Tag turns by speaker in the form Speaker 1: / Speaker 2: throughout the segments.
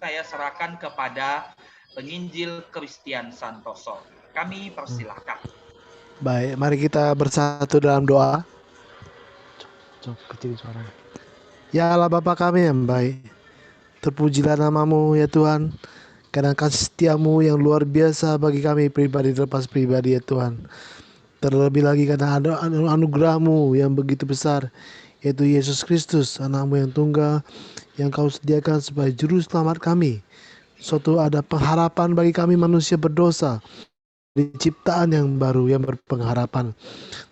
Speaker 1: saya serahkan kepada penginjil Christian Santoso. Kami persilahkan.
Speaker 2: Baik, mari kita bersatu dalam doa. Cok, kecil suaranya. Ya Allah Bapa kami yang baik, terpujilah namamu ya Tuhan, karena kasih setiamu yang luar biasa bagi kami pribadi terlepas pribadi ya Tuhan. Terlebih lagi karena ada anugerahmu yang begitu besar, yaitu Yesus Kristus, anakmu yang tunggal, yang kau sediakan sebagai juru selamat kami. Suatu ada pengharapan bagi kami manusia berdosa, di ciptaan yang baru yang berpengharapan.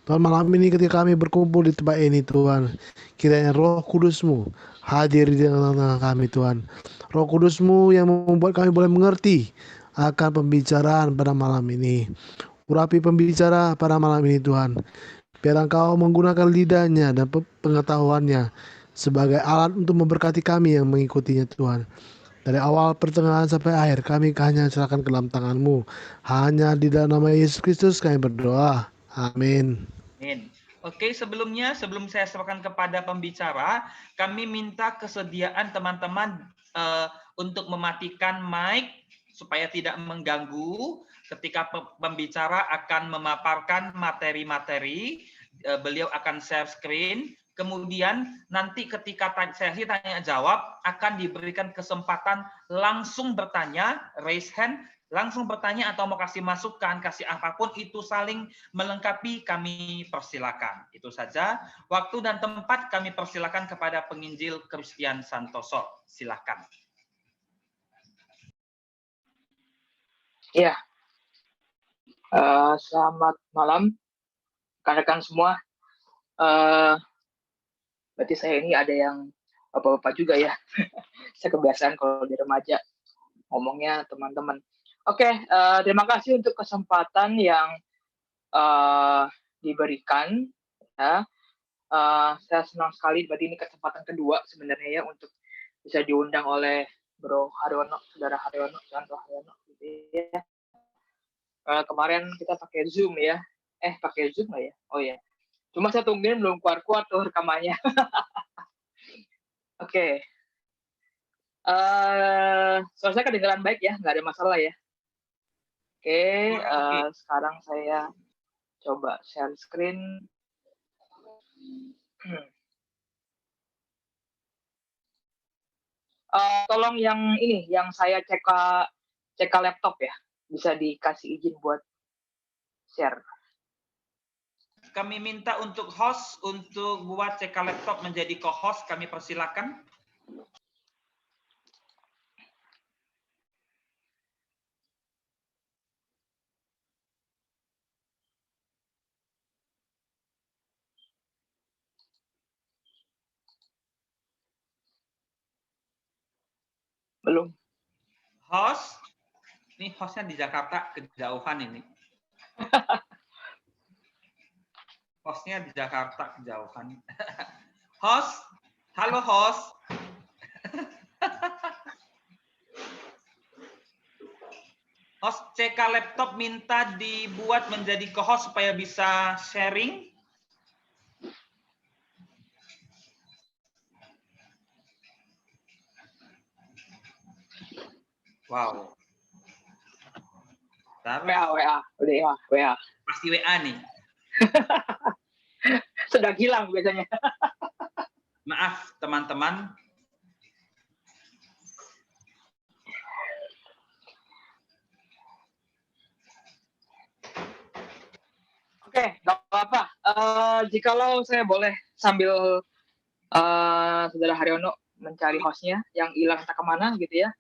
Speaker 2: Tuhan, malam ini ketika kami berkumpul di tempat ini Tuhan, kiranya Roh Kudus-Mu hadir di tengah-tengah kami Tuhan. Roh Kudus-Mu yang membuat kami boleh mengerti akan pembicaraan pada malam ini. Urapi pembicara pada malam ini Tuhan. Biar Engkau menggunakan lidahnya dan pengetahuannya sebagai alat untuk memberkati kami yang mengikutinya Tuhan. Dari awal pertengahan sampai akhir kami hanya serahkan ke dalam tangan-Mu. Hanya di dalam nama Yesus Kristus kami berdoa. Amin.
Speaker 1: Amin. Oke, sebelum saya serahkan kepada pembicara, kami minta kesediaan teman-teman untuk mematikan mic supaya tidak mengganggu ketika pembicara akan memaparkan materi-materi. Beliau akan share screen. Kemudian nanti ketika sesi tanya jawab akan diberikan kesempatan langsung bertanya, raise hand, langsung bertanya atau mau kasih masukan, kasih apapun itu saling melengkapi, kami persilakan. Itu saja. Waktu dan tempat kami persilakan kepada penginjil Christian Santoso. Silakan.
Speaker 3: Ya, selamat malam rekan-rekan semua. Berarti saya ini ada yang bapak-bapak juga ya. Saya kebiasaan kalau di remaja ngomongnya teman-teman. Oke, terima kasih untuk kesempatan yang diberikan. Ya. Saya senang sekali, berarti ini kesempatan kedua sebenarnya ya untuk bisa diundang oleh Bro Haryono, Saudara Haryono, Santo Haryono. Gitu ya. Kemarin kita pakai Zoom ya. Pakai Zoom nggak ya? Oh ya. Cuma saya tungguin belum keluar-keluar tuh rekamannya. Oke. Suara saya kedengaran baik ya, nggak ada masalah ya. Oke, sekarang saya coba share screen. Tolong yang ini, yang saya cek laptop ya, bisa dikasih izin buat share.
Speaker 1: Kami minta untuk host untuk buat CK laptop menjadi co-host, kami persilakan.
Speaker 3: Belum.
Speaker 1: Host, ini hostnya di Jakarta, kejauhan ini. Hostnya di Jakarta, kejauhan. Host, halo host. Host CK laptop minta dibuat menjadi co-host supaya bisa sharing. Wow.
Speaker 3: WA.
Speaker 1: Pasti WA nih.
Speaker 3: Sedang hilang biasanya.
Speaker 1: Maaf teman-teman.
Speaker 3: Oke, nggak apa-apa. Jikalau saya boleh sambil Saudara Haryono mencari hostnya yang hilang entah kemana gitu ya.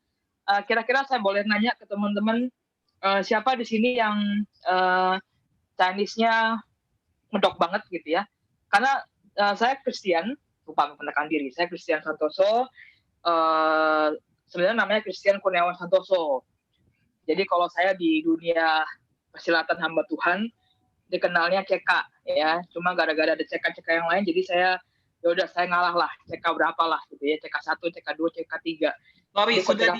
Speaker 3: Kira-kira saya boleh nanya ke teman-teman siapa di sini yang Chinese-nya medok banget gitu ya. Karena saya Kristen, lupa menekan diri. Saya Christian Santoso. Sebenarnya namanya Christian Kurniawan Santoso. Jadi kalau saya di dunia persilatan hamba Tuhan dikenalnya CK ya. Cuma gara-gara ada CK yang lain jadi saya ngalah lah. CK berapa lah gitu ya. CK 1, CK 2, CK 3.
Speaker 1: Sorry, sudah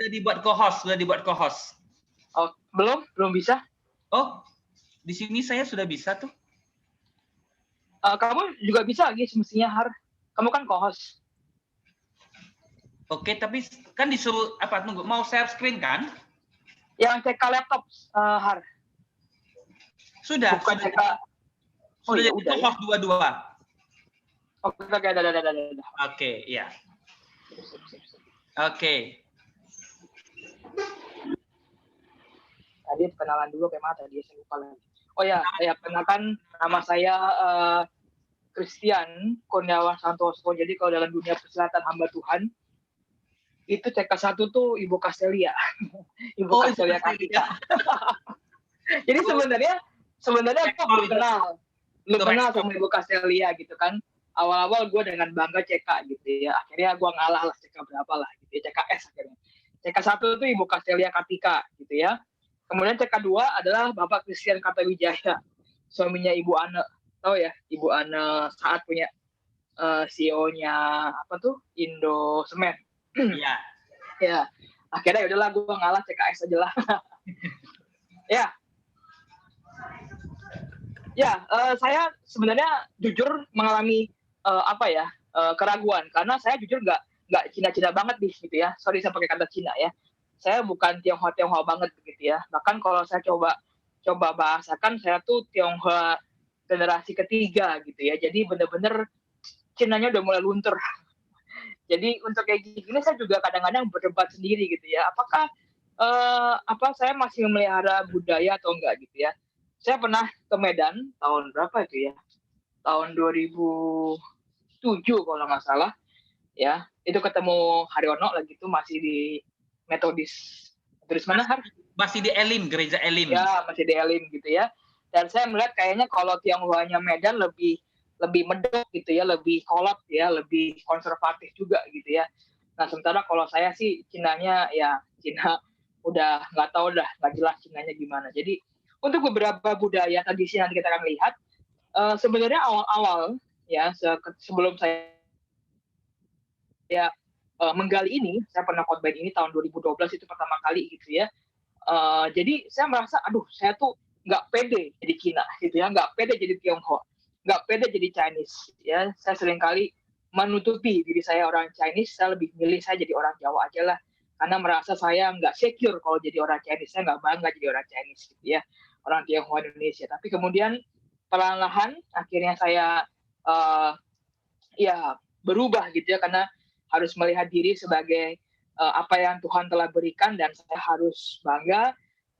Speaker 1: dibuat co-host.
Speaker 3: Oh, belum bisa?
Speaker 1: Oh, di sini saya sudah bisa tuh.
Speaker 3: Kamu juga bisa, Gis, mestinya Har. Kamu kan co-host.
Speaker 1: Oke, tapi kan disuruh apa? Tunggu, mau share screen kan?
Speaker 3: Yang CK laptop, Har.
Speaker 1: Sudah.
Speaker 3: Bukan CK. Oh
Speaker 1: Sudah
Speaker 3: iya,
Speaker 1: jadi
Speaker 3: udah ya.
Speaker 1: host dua-dua.
Speaker 3: Oke, ada.
Speaker 1: Oke, ya. Oke.
Speaker 3: Tadi kenalan dulu kayak mana tadi, saya lupa lagi. Oh ya, kenalkan nama saya Christian Kurniawan Santoso. Jadi kalau dalam dunia persilatan hamba Tuhan, itu CK1 tuh Ibu Castelia. Ibu Castelia Katika. Jadi sebenarnya aku belum kenal sama Ibu Castelia gitu kan. Awal-awal gue dengan bangga CK gitu ya. Akhirnya gue ngalah lah CK berapa lah gitu ya. CKS akhirnya. CK1 itu Ibu Castelia Katika gitu ya. Kemudian CK2 adalah Bapak Christian Kartawijaya, suaminya Ibu Ane. Tahu ya, Ibu Ane saat punya CEO-nya apa tuh? Indo Semen.
Speaker 1: Iya.
Speaker 3: Ya. Akhirnya udahlah gue ngalah CKS aja lah. Ya. Ya, saya sebenarnya jujur mengalami keraguan karena saya jujur nggak Cina-Cina banget nih gitu ya. Sorry saya pakai kata Cina ya. Saya bukan Tionghoa banget begitu ya. Bahkan kalau saya coba bahasakan, saya tuh Tionghoa generasi ketiga gitu ya. Jadi benar-benar Cinanya udah mulai luntur. Jadi untuk kayak gini saya juga kadang-kadang berdebat sendiri gitu ya. Apakah saya masih memelihara budaya atau enggak gitu ya. Saya pernah ke Medan tahun berapa itu ya? Tahun 2007 kalau nggak salah. Ya, itu ketemu Haryono lagi tuh masih di Metodis mana Har?
Speaker 1: Masih di Elim, gereja Elim.
Speaker 3: Ya, masih di Elim gitu ya. Dan saya melihat kayaknya kalau Tionghoanya Medan lebih medok gitu ya, lebih kolot ya, lebih konservatif juga gitu ya. Nah, sementara kalau saya sih Cinanya ya Cina udah nggak tahu dah, nggak jelas Cinanya gimana. Jadi untuk beberapa budaya tradisi yang kita akan lihat, sebenarnya awal-awal ya sebelum saya menggali ini, saya pernah khotbah ini tahun 2012 itu pertama kali gitu ya. Jadi saya merasa, saya tuh nggak pede jadi Cina gitu ya, nggak pede jadi Tionghoa, nggak pede jadi Chinese ya. Saya seringkali menutupi diri saya orang Chinese, saya lebih milih saya jadi orang Jawa aja lah, karena merasa saya nggak secure kalau jadi orang Chinese, saya nggak bangga jadi orang Chinese gitu ya, orang Tionghoa Indonesia. Tapi kemudian perlahan-lahan akhirnya saya berubah gitu ya, karena harus melihat diri sebagai apa yang Tuhan telah berikan, dan saya harus bangga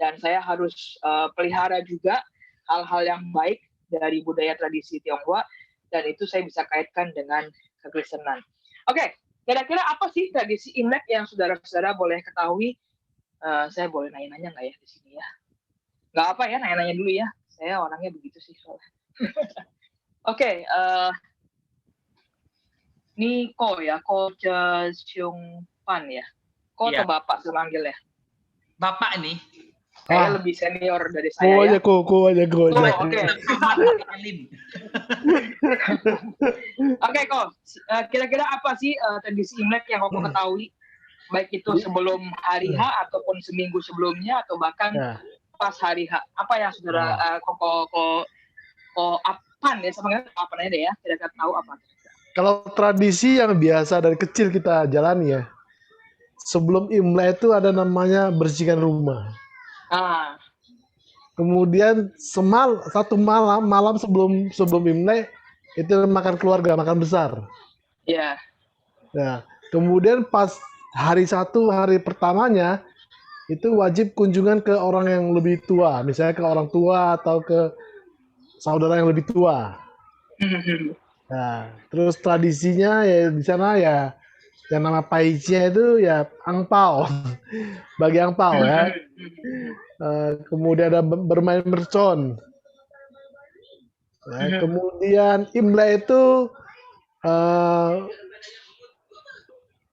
Speaker 3: dan saya harus pelihara juga hal-hal yang baik dari budaya tradisi Tionghoa, dan itu saya bisa kaitkan dengan kekristenan. Oke, kira-kira apa sih tradisi Imlek yang saudara-saudara boleh ketahui? Saya boleh nanya-nanya nggak ya di sini ya? Nggak apa ya, nanya-nanya dulu ya. Saya orangnya begitu sih soalnya. Oke, ini Ko ya, Ko Siung Pan ya. Ko atau Bapak saya manggil ya? Bapak nih. Kayaknya lebih senior dari saya ya.
Speaker 2: Ko aja.
Speaker 3: Oke. Oke, Ko. Kira-kira apa sih tradisi Imlek yang Koko ketahui? Baik itu sebelum hari H ataupun seminggu sebelumnya atau bahkan pas hari H. Apa yang saudara Koko Apan ya, sama apa aja deh ya. Kira-kira tahu apa?
Speaker 2: Kalau tradisi yang biasa dari kecil kita jalani ya, sebelum Imlek itu ada namanya bersihkan rumah. Kemudian satu malam sebelum Imlek itu makan keluarga, makan besar.
Speaker 3: Iya.
Speaker 2: Nah, kemudian pas hari pertamanya itu wajib kunjungan ke orang yang lebih tua, misalnya ke orang tua atau ke saudara yang lebih tua. Nah, terus tradisinya ya di sana ya yang nama paisnya itu ya angpao, bagi angpao ya. Kemudian ada bermain mercon. Nah, kemudian Imlek itu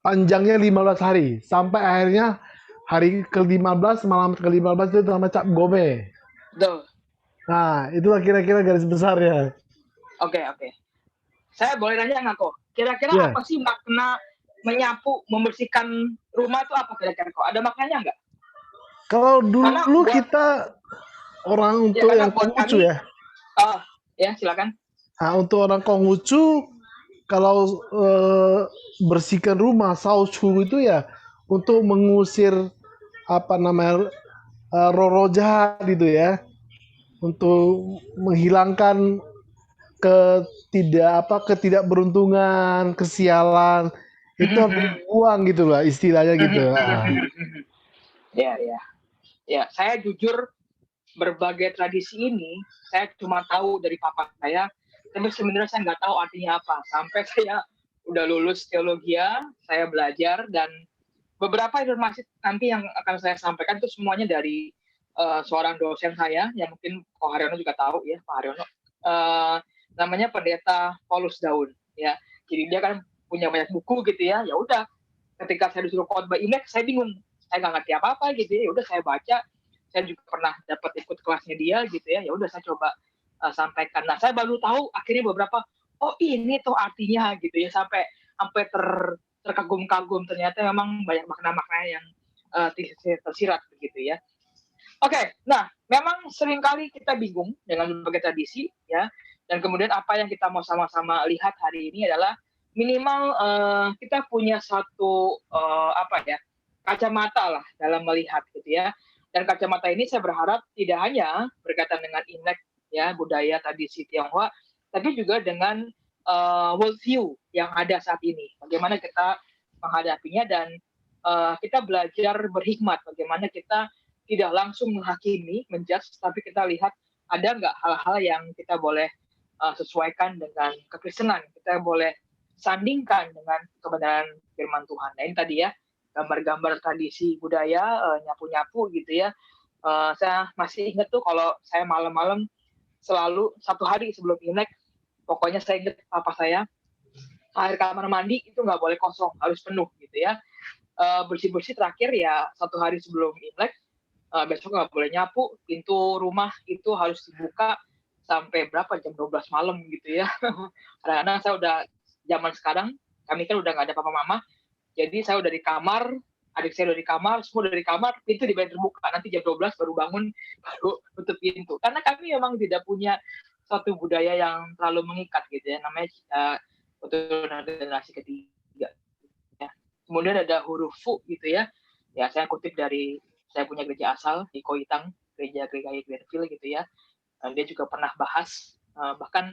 Speaker 2: panjangnya 15 hari sampai akhirnya hari ke-15, malam ke-15 itu namanya Cap Gome.
Speaker 3: Betul.
Speaker 2: Nah, itulah kira-kira garis besarnya.
Speaker 3: Oke. Saya boleh nanya nggak kok? Kira-kira apa sih makna menyapu, membersihkan rumah itu apa kira-kira kok? Ada maknanya nggak?
Speaker 2: Kalau dulu kita orang untuk yang Konghucu ya.
Speaker 3: Ya silakan.
Speaker 2: Nah, untuk orang Konghucu kalau bersihkan rumah sauchu itu ya untuk mengusir apa namanya roh-roh jahat itu ya, untuk menghilangkan ketidakberuntungan, kesialan itu harus dibuang gitu lah istilahnya gitu.
Speaker 3: Ya, ya, ya. Saya jujur berbagai tradisi ini saya cuma tahu dari papa saya, tapi sebenarnya saya nggak tahu artinya apa. Sampai saya udah lulus teologi, saya belajar dan beberapa informasi nanti yang akan saya sampaikan itu semuanya dari seorang dosen saya yang mungkin Pak Haryono juga tahu ya, Pak Haryono. Namanya Pendeta Paulus Daun ya. Jadi dia kan punya banyak buku gitu ya. Ya udah, ketika saya disuruh khotbah Imlek saya bingung. Saya nggak ngerti apa-apa gitu ya. Ya udah saya baca. Saya juga pernah dapat ikut kelasnya dia gitu ya. Ya udah saya coba sampaikan. Nah, saya baru tahu akhirnya beberapa, oh ini tuh artinya gitu ya, sampai terkagum-kagum, ternyata memang banyak makna-makna yang tersirat begitu ya. Oke, nah memang seringkali kita bingung dengan berbagai tradisi ya, dan kemudian apa yang kita mau sama-sama lihat hari ini adalah minimal kita punya satu kacamata lah dalam melihat gitu ya. Dan kacamata ini saya berharap tidak hanya berkaitan dengan Imlek ya, budaya tradisi Tionghoa, tapi juga dengan world view yang ada saat ini. Bagaimana kita menghadapinya dan kita belajar berhikmat, bagaimana kita tidak langsung menghakimi, menjudge, tapi kita lihat ada nggak hal-hal yang kita boleh sesuaikan dengan kekristenan, kita boleh sandingkan dengan kebenaran firman Tuhan. Nah ini tadi ya, gambar-gambar tradisi budaya, nyapu-nyapu gitu ya. Saya masih ingat tuh kalau saya malam-malam selalu 1 hari sebelum Imlek, pokoknya saya ingat papa saya, air kamar mandi itu nggak boleh kosong, harus penuh gitu ya. Bersih-bersih terakhir ya 1 hari sebelum Imlek, besok nggak boleh nyapu, pintu rumah itu harus dibuka sampai berapa, jam 12 malam gitu ya. Kadang-kadang saya udah, zaman sekarang kami kan udah nggak ada papa mama, jadi saya udah di kamar, adik saya udah di kamar, semua udah di kamar, pintu dibiarin terbuka, nanti jam 12 baru bangun, baru tutup pintu. Karena kami memang tidak punya suatu budaya yang terlalu mengikat gitu ya, namanya keturunan generasi ketiga. Ya. Kemudian ada huruf Fu gitu ya, ya saya kutip dari saya punya gereja asal di Koitang, gereja Greenfield gitu ya. Dia juga pernah bahas, bahkan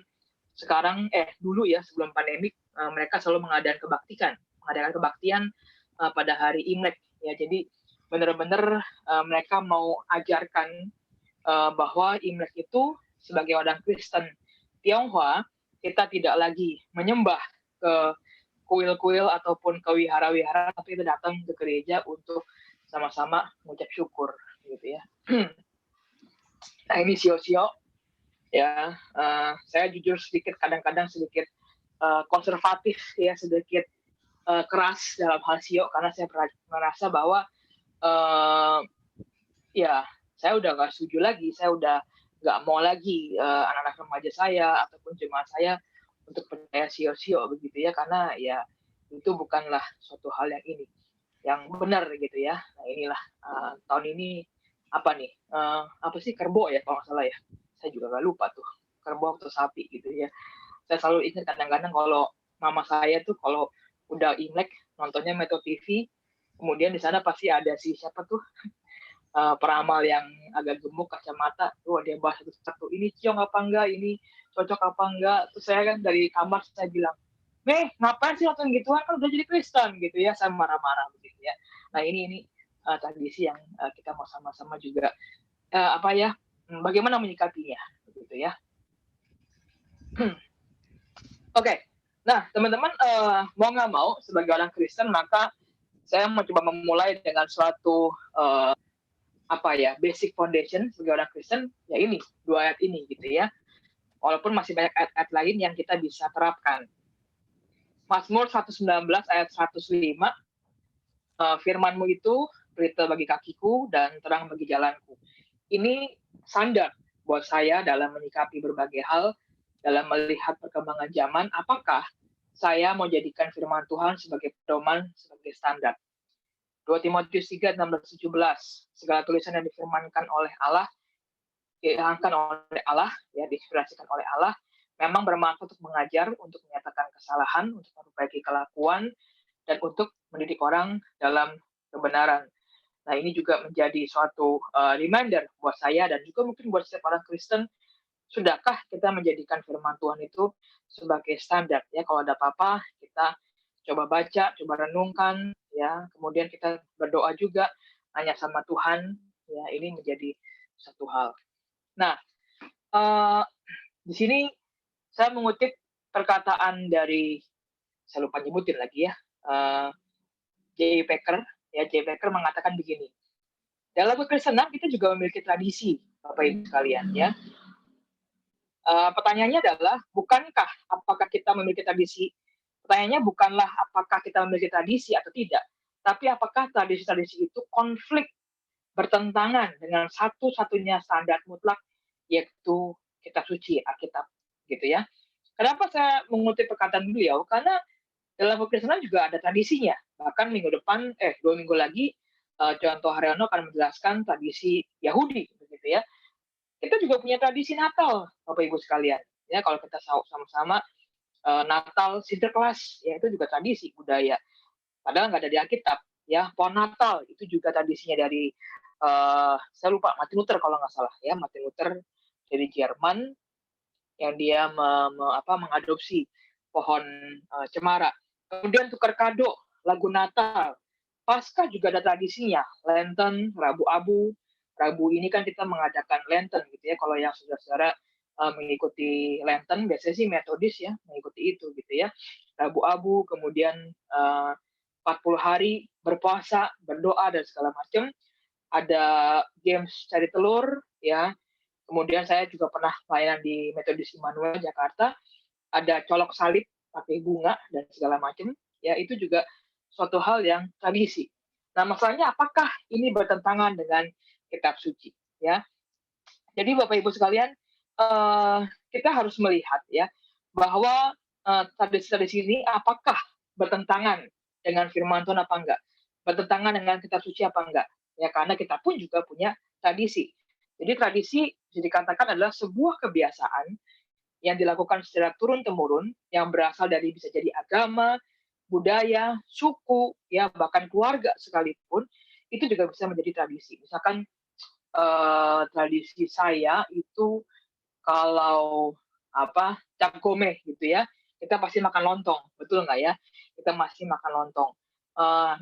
Speaker 3: sekarang dulu ya sebelum pandemik, mereka selalu mengadakan kebaktian pada hari Imlek ya. Jadi benar-benar mereka mau ajarkan bahwa Imlek itu sebagai orang Kristen Tionghoa, kita tidak lagi menyembah ke kuil-kuil ataupun ke wihara-wihara, tapi kita datang ke gereja untuk sama-sama mengucap syukur gitu ya. Nah ini sio-sio ya, saya jujur kadang-kadang sedikit konservatif ya, sedikit keras dalam hal sio, karena saya merasa bahwa ya saya udah nggak setuju lagi, saya udah nggak mau lagi anak-anak remaja saya ataupun jemaat saya untuk percaya sio-sio begitu ya, karena ya itu bukanlah suatu hal yang benar gitu ya. Nah inilah tahun ini apa sih, Kerbo ya kalau nggak salah ya, saya juga nggak lupa tuh, Kerbo atau sapi gitu ya. Saya selalu ingat kadang-kadang kalau mama saya tuh kalau udah Imlek nontonnya Metro TV, kemudian di sana pasti ada siapa tuh peramal yang agak gemuk, kacamata, tuh dia bahas satu-satu, ini ciong apa enggak, ini cocok apa enggak. Terus saya kan dari kamar saya bilang, ngapain sih nonton gituan, kan udah jadi Kristen gitu ya, saya marah-marah begitu ya. Nah ini tradisi yang kita mau sama-sama juga bagaimana menyikapinya begitu ya. Oke. Nah teman-teman, mau nggak mau sebagai orang Kristen, maka saya mau coba memulai dengan suatu basic foundation sebagai orang Kristen, ya ini 2 ayat ini gitu ya. Walaupun masih banyak ayat-ayat lain yang kita bisa terapkan. Mazmur 119 ayat 105, firman-Mu itu berita bagi kakiku dan terang bagi jalanku. Ini standar buat saya dalam menyikapi berbagai hal, dalam melihat perkembangan zaman, apakah saya mau jadikan firman Tuhan sebagai pedoman, sebagai standar. 2 Timotius 3, 16-17, segala tulisan yang difirmankan oleh Allah, diinspirasikan oleh Allah, memang bermanfaat untuk mengajar, untuk menyatakan kesalahan, untuk memperbaiki kelakuan, dan untuk mendidik orang dalam kebenaran. Nah, ini juga menjadi suatu reminder buat saya dan juga mungkin buat setiap orang Kristen, sudahkah kita menjadikan firman Tuhan itu sebagai standar ya, kalau ada apa-apa kita coba baca, coba renungkan ya, kemudian kita berdoa juga tanya sama Tuhan ya, ini menjadi satu hal. Nah, di sini saya mengutip perkataan dari, saya lupa nyebutin lagi ya, J. Packer. Ya, J. Packer mengatakan begini, dalam kekristenan kita juga memiliki tradisi, Bapak Ibu sekalian ya. Pertanyaannya adalah, bukankah apakah kita memiliki tradisi? Pertanyaannya bukanlah apakah kita memiliki tradisi atau tidak, tapi apakah tradisi-tradisi itu konflik, bertentangan dengan satu-satunya standar mutlak, yaitu kitab suci, Alkitab, gitu ya. Kenapa saya mengutip perkataan beliau? Karena dalam kekristenan juga ada tradisinya. Bahkan minggu depan, 2 minggu lagi, Contoh Haryono akan menjelaskan tradisi Yahudi, begitu ya. Kita juga punya tradisi Natal, Bapak Ibu sekalian. Ya, kalau kita sama-sama Natal Sinterklas, ya itu juga tradisi budaya. Padahal nggak ada di Alkitab. Ya, pohon Natal itu juga tradisinya dari saya lupa, Martin Luther kalau nggak salah ya, Martin Luther dari Jerman yang dia mengadopsi pohon cemara. Kemudian tukar kado, lagu Natal. Paskah juga ada tradisinya, Lenten, Rabu Abu. Rabu ini kan kita mengadakan Lenten gitu ya. Kalau yang saudara-saudara mengikuti Lenten, biasanya sih Metodis ya, mengikuti itu gitu ya. Rabu Abu, kemudian 40 hari berpuasa, berdoa dan segala macam. Ada games cari telur ya. Kemudian saya juga pernah pelayanan di Metodis Immanuel Jakarta. Ada colok salib pakai bunga dan segala macam. Ya, itu juga suatu hal yang tradisi. Nah, masalahnya apakah ini bertentangan dengan kitab suci? Ya, jadi Bapak Ibu sekalian, kita harus melihat ya bahwa tradisi-tradisi ini apakah bertentangan dengan firman Tuhan apa enggak? Bertentangan dengan kitab suci apa enggak? Ya, karena kita pun juga punya tradisi. Jadi tradisi bisa dikatakan adalah sebuah kebiasaan yang dilakukan secara turun-temurun, yang berasal dari bisa jadi agama, budaya, suku, ya bahkan keluarga sekalipun, itu juga bisa menjadi tradisi. Misalkan tradisi saya itu kalau cap gomeh gitu ya, kita pasti makan lontong, betul nggak ya? Kita masih makan lontong.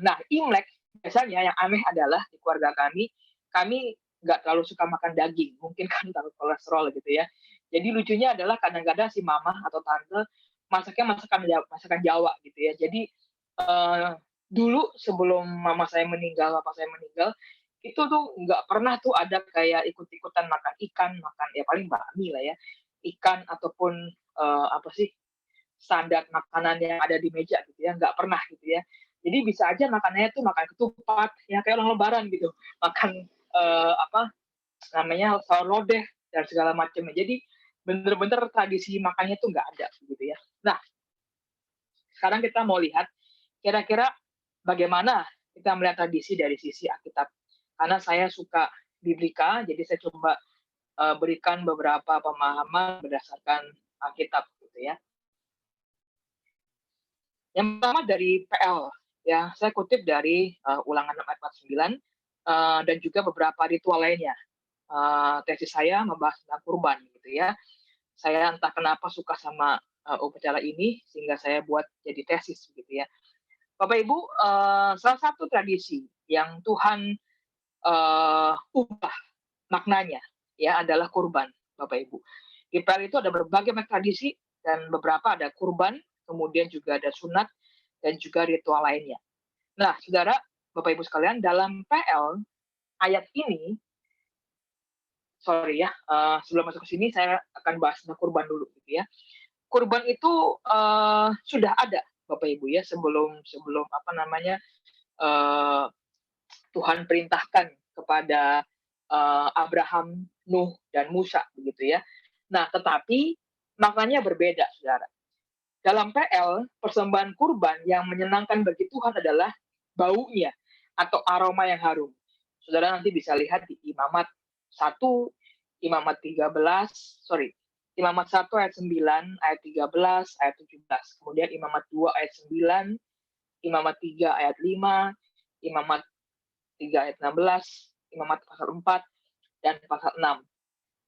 Speaker 3: Nah, Imlek biasanya yang aneh adalah di keluarga kami nggak terlalu suka makan daging, mungkin kan takut kolesterol gitu ya. Jadi lucunya adalah kadang-kadang si mama atau tante masaknya masakan Jawa gitu ya. Jadi dulu sebelum mama saya meninggal, papa saya meninggal, itu tuh nggak pernah tuh ada kayak ikut-ikutan makan ikan, makan ya paling bakmi lah ya, ikan ataupun standar makanan yang ada di meja gitu ya, nggak pernah gitu ya. Jadi bisa aja makanannya tuh makan ketupat, ya kayak orang lebaran gitu, makan sayur lodeh dan segala macamnya. Jadi bener-bener tradisi makannya tuh nggak ada gitu ya. Nah, sekarang kita mau lihat kira-kira bagaimana kita melihat tradisi dari sisi Alkitab. Karena saya suka Biblika, jadi saya coba berikan beberapa pemahaman berdasarkan Alkitab gitu ya. Yang pertama dari PL, ya saya kutip dari Ulangan 6 ayat 49 dan juga beberapa ritual lainnya. Tesis saya membahas tentang kurban gitu ya. Saya entah kenapa suka sama upacara ini sehingga saya buat jadi tesis gitu ya. Bapak Ibu, salah satu tradisi yang Tuhan ubah maknanya ya adalah kurban, Bapak Ibu. Di PL itu ada berbagai macam tradisi dan beberapa ada kurban, kemudian juga ada sunat dan juga ritual lainnya. Nah, saudara, Bapak Ibu sekalian, dalam PL ayat ini, sebelum masuk ke sini saya akan bahas tentang kurban dulu gitu ya. Kurban itu sudah ada, Bapak Ibu ya, sebelum Tuhan perintahkan kepada Abraham, Nuh, dan Musa begitu ya. Nah, tetapi maknanya berbeda, saudara. Dalam PL, persembahan kurban yang menyenangkan bagi Tuhan adalah baunya atau aroma yang harum. Saudara nanti bisa lihat di Imamat 1, Imamat 13, Imamat 1 ayat 9, ayat 13, ayat 17. Kemudian Imamat 2 ayat 9, Imamat 3 ayat 5, Imamat 3 ayat 16, Imamat pasal 4, dan pasal 6.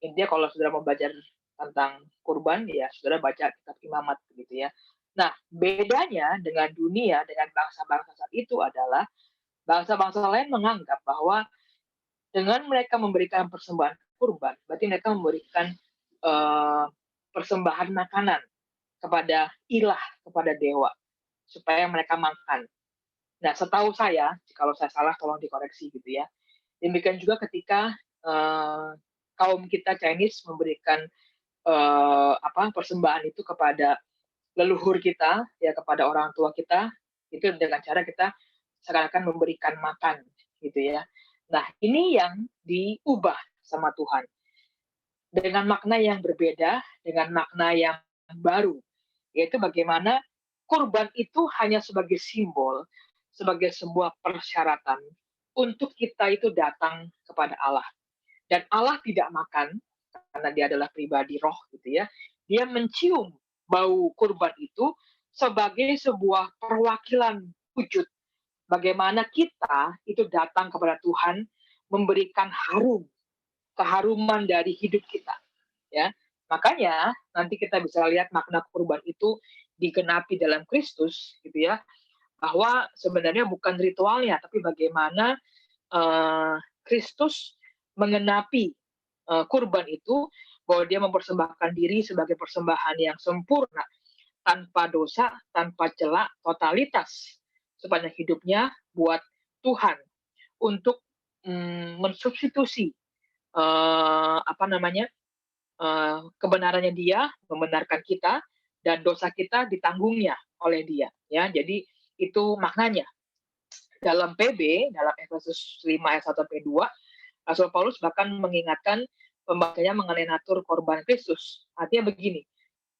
Speaker 3: Intinya kalau saudara mau belajar tentang kurban, ya saudara baca kitab Imamat gitu ya. Nah, bedanya dengan dunia, dengan bangsa-bangsa saat itu adalah bangsa-bangsa lain menganggap bahwa dengan mereka memberikan persembahan kurban, berarti mereka memberikan persembahan makanan kepada ilah, kepada dewa, supaya mereka makan. Nah, setahu saya, kalau saya salah tolong dikoreksi gitu ya. Demikian juga ketika kaum kita Chinese memberikan persembahan itu kepada leluhur kita, ya kepada orang tua kita, itu dengan cara kita seakan-akan memberikan makan, gitu ya. Nah, ini yang diubah sama Tuhan dengan makna yang berbeda, dengan makna yang baru, yaitu bagaimana kurban itu hanya sebagai simbol, sebagai sebuah persyaratan untuk kita itu datang kepada Allah. Dan Allah tidak makan, karena dia adalah pribadi roh gitu ya. Dia mencium bau kurban itu sebagai sebuah perwakilan wujud bagaimana kita itu datang kepada Tuhan memberikan keharuman dari hidup kita, ya. Makanya nanti kita bisa lihat makna kurban itu digenapi dalam Kristus gitu ya, bahwa sebenarnya bukan ritualnya tapi bagaimana Kristus mengenapi kurban itu, bahwa dia mempersembahkan diri sebagai persembahan yang sempurna, tanpa dosa, tanpa celah, totalitas sepanjang hidupnya buat Tuhan untuk mensubstitusi kebenarannya dia, membenarkan kita, dan dosa kita ditanggungnya oleh dia. Ya, jadi itu maknanya. Dalam PB, dalam Efesus 5 ayat 1 sampai 2, Rasul Paulus bahkan mengingatkan pembacanya mengenai natur korban Kristus. Artinya begini,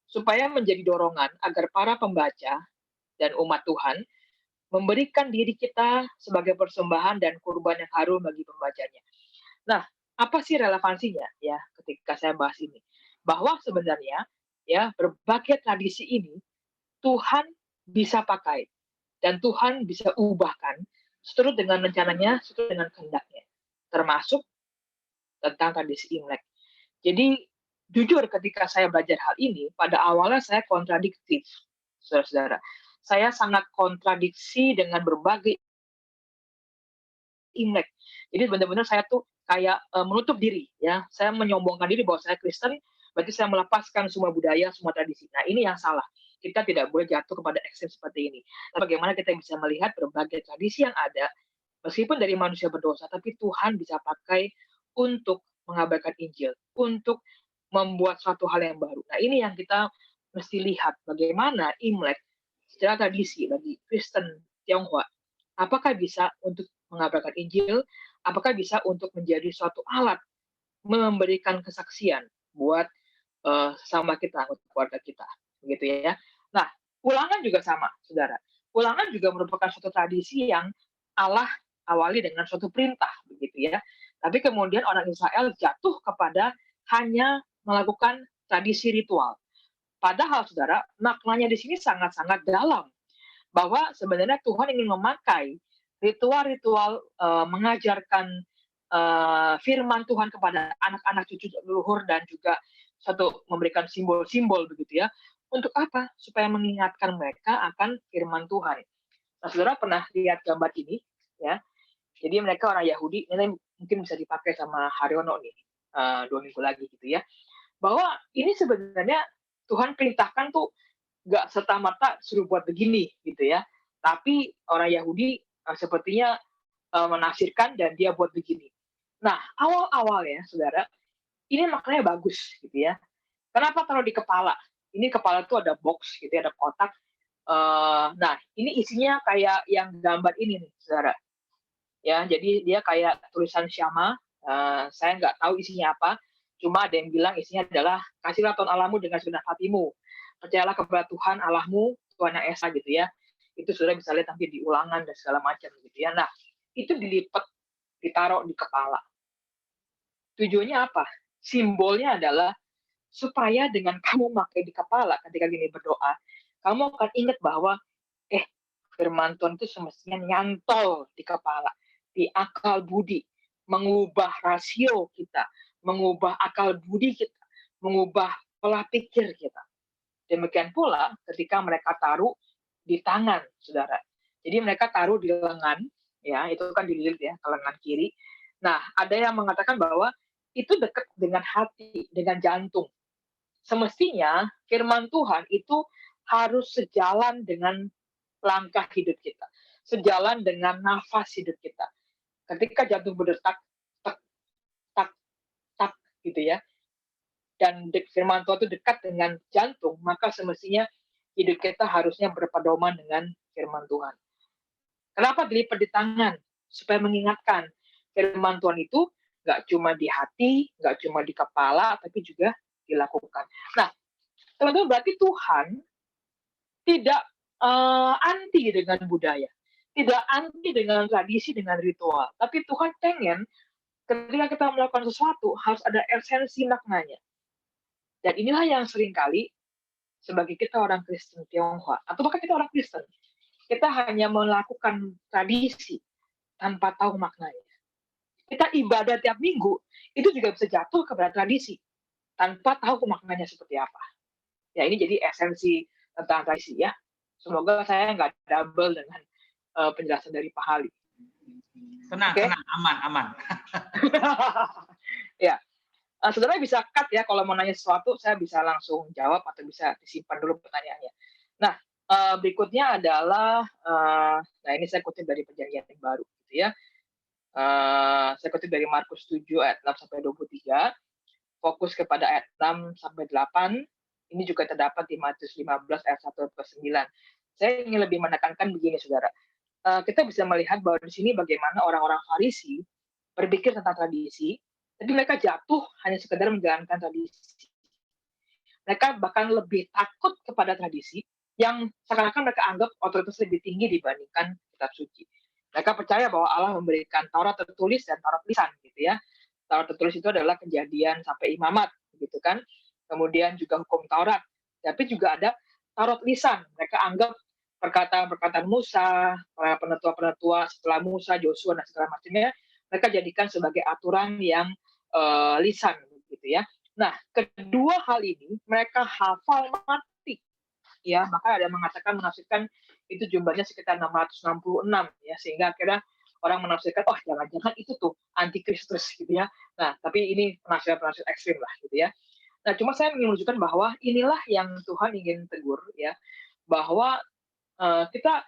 Speaker 3: supaya menjadi dorongan agar para pembaca dan umat Tuhan memberikan diri kita sebagai persembahan dan kurban yang harum bagi pembacanya. Nah, apa sih relevansinya ya ketika saya bahas ini? Bahwa sebenarnya ya berbagai tradisi ini Tuhan bisa pakai dan Tuhan bisa ubahkan seturut dengan rencananya, seturut dengan kehendaknya, termasuk tentang tradisi Imlek. Jadi jujur ketika saya belajar hal ini, pada awalnya saya kontradiktif, saudara-saudara. Saya sangat kontradiksi dengan berbagai Imlek. Jadi benar-benar saya tuh kayak menutup diri, ya. Saya menyombongkan diri bahwa saya Kristen, berarti saya melepaskan semua budaya, semua tradisi. Nah, ini yang salah. Kita tidak boleh jatuh kepada ekstrem seperti ini. Nah, bagaimana kita bisa melihat berbagai tradisi yang ada, meskipun dari manusia berdosa, tapi Tuhan bisa pakai untuk mengabarkan Injil, untuk membuat suatu hal yang baru. Nah, ini yang kita mesti lihat bagaimana Imlek secara tradisi bagi Kristen Tionghoa, apakah bisa untuk mengabarkan Injil, apakah bisa untuk menjadi suatu alat memberikan kesaksian buat sesama kita, anggota keluarga kita, begitu ya. Nah, Ulangan juga sama, saudara. Ulangan juga merupakan suatu tradisi yang Allah awali dengan suatu perintah, begitu ya. Tapi kemudian orang Israel jatuh kepada hanya melakukan tradisi ritual. Padahal, saudara, maknanya di sini sangat-sangat dalam. Bahwa sebenarnya Tuhan ingin memakai ritual-ritual mengajarkan firman Tuhan kepada anak-anak cucu leluhur dan juga satu memberikan simbol-simbol begitu ya. Untuk apa? Supaya mengingatkan mereka akan firman Tuhan. Nah, saudara pernah lihat gambar ini ya? Jadi mereka orang Yahudi, ini mungkin bisa dipakai sama Haryono nih 2 minggu lagi gitu ya. Bahwa ini sebenarnya Tuhan perintahkan tuh nggak serta-merta suruh buat begini gitu ya. Tapi orang Yahudi sepertinya menafsirkan dan dia buat begini. Nah, awal-awal ya, saudara, ini maknanya bagus gitu ya. Kenapa taruh di kepala? Ini kepala tuh ada box gitu ya, ada kotak. Nah, ini isinya kayak yang gambar ini nih, saudara. Ya, jadi dia kayak tulisan Syama. Saya nggak tahu isinya apa. Cuma ada yang bilang isinya adalah kasihlah Tuhan Allahmu dengan segenap hatimu. Percayalah kepada Tuhan Allahmu, Tuhan yang Esa gitu ya. Itu sudah bisa lihat nanti di Ulangan dan segala macam gitu ya. Nah, itu dilipat, ditaruh di kepala. Tujuannya apa? Simbolnya adalah supaya dengan kamu pakai di kepala ketika gini berdoa, kamu akan ingat bahwa firman Tuhan itu semestinya nyantol di kepala, di akal budi, mengubah rasio kita, mengubah akal budi kita, mengubah pola pikir kita. Demikian pula ketika mereka taruh di tangan, saudara. Jadi mereka taruh di lengan, ya itu kan dililit ya, ke lengan kiri. Nah, ada yang mengatakan bahwa itu dekat dengan hati, dengan jantung. Semestinya firman Tuhan itu harus sejalan dengan langkah hidup kita, sejalan dengan nafas hidup kita. Ketika jantung berdetak, tak, tak, tak, gitu ya, dan firman Tuhan itu dekat dengan jantung, maka semestinya hidup kita harusnya berpedoman dengan firman Tuhan. Kenapa dilipat di tangan? Supaya mengingatkan firman Tuhan itu nggak cuma di hati, nggak cuma di kepala, tapi juga dilakukan. Nah, teman-teman, berarti Tuhan tidak anti dengan budaya, tidak anti dengan tradisi, dengan ritual. Tapi Tuhan pengen ketika kita melakukan sesuatu harus ada esensi maknanya. Dan inilah yang seringkali sebagai kita orang Kristen Tionghoa, atau bahkan kita orang Kristen, kita hanya melakukan tradisi tanpa tahu maknanya. Kita ibadah tiap minggu, itu juga bisa jatuh kepada tradisi, tanpa tahu maknanya seperti apa. Ya, ini jadi esensi tentang tradisi ya. Semoga saya nggak double dengan penjelasan dari Pak Hali.
Speaker 1: Tenang,
Speaker 3: Oke?
Speaker 1: tenang, aman.
Speaker 3: Ya, saudara bisa cut ya kalau mau nanya sesuatu, saya bisa langsung jawab atau bisa disimpan dulu pertanyaannya. Nah, berikutnya adalah, nah ini saya kutip dari Perjanjian yang Baru, gitu ya. Saya kutip dari Markus 7 ayat 6 sampai 23, fokus kepada ayat 6 sampai 8. Ini juga terdapat di Matius 15 ayat 1 sampai 9. Saya ingin lebih menekankan begini, saudara. Kita bisa melihat bahwa di sini bagaimana orang-orang Farisi berpikir tentang tradisi, tapi mereka jatuh hanya sekedar menjalankan tradisi. Mereka bahkan lebih takut kepada tradisi yang seakan-akan mereka anggap otoritas lebih tinggi dibandingkan kitab suci. Mereka percaya bahwa Allah memberikan Taurat tertulis dan Taurat lisan, gitu ya. Taurat tertulis itu adalah Kejadian sampai Imamat, gitu kan. Kemudian juga hukum Taurat, tapi juga ada Taurat lisan. Mereka anggap perkataan-perkataan Musa, para penetua-penetua setelah Musa, Yosua dan segala macamnya, mereka jadikan sebagai aturan yang lisan, gitu ya. Nah, kedua hal ini mereka hafal mati, ya. Maka ada yang mengatakan menafsirkan itu jumlahnya sekitar 666, ya, sehingga akhirnya orang menafsirkan, oh jangan-jangan itu tuh antikristus, gitu ya. Nah, tapi ini penafsiran ekstrim lah, gitu ya. Nah, cuma saya ingin menunjukkan bahwa inilah yang Tuhan ingin tegur, ya, bahwa kita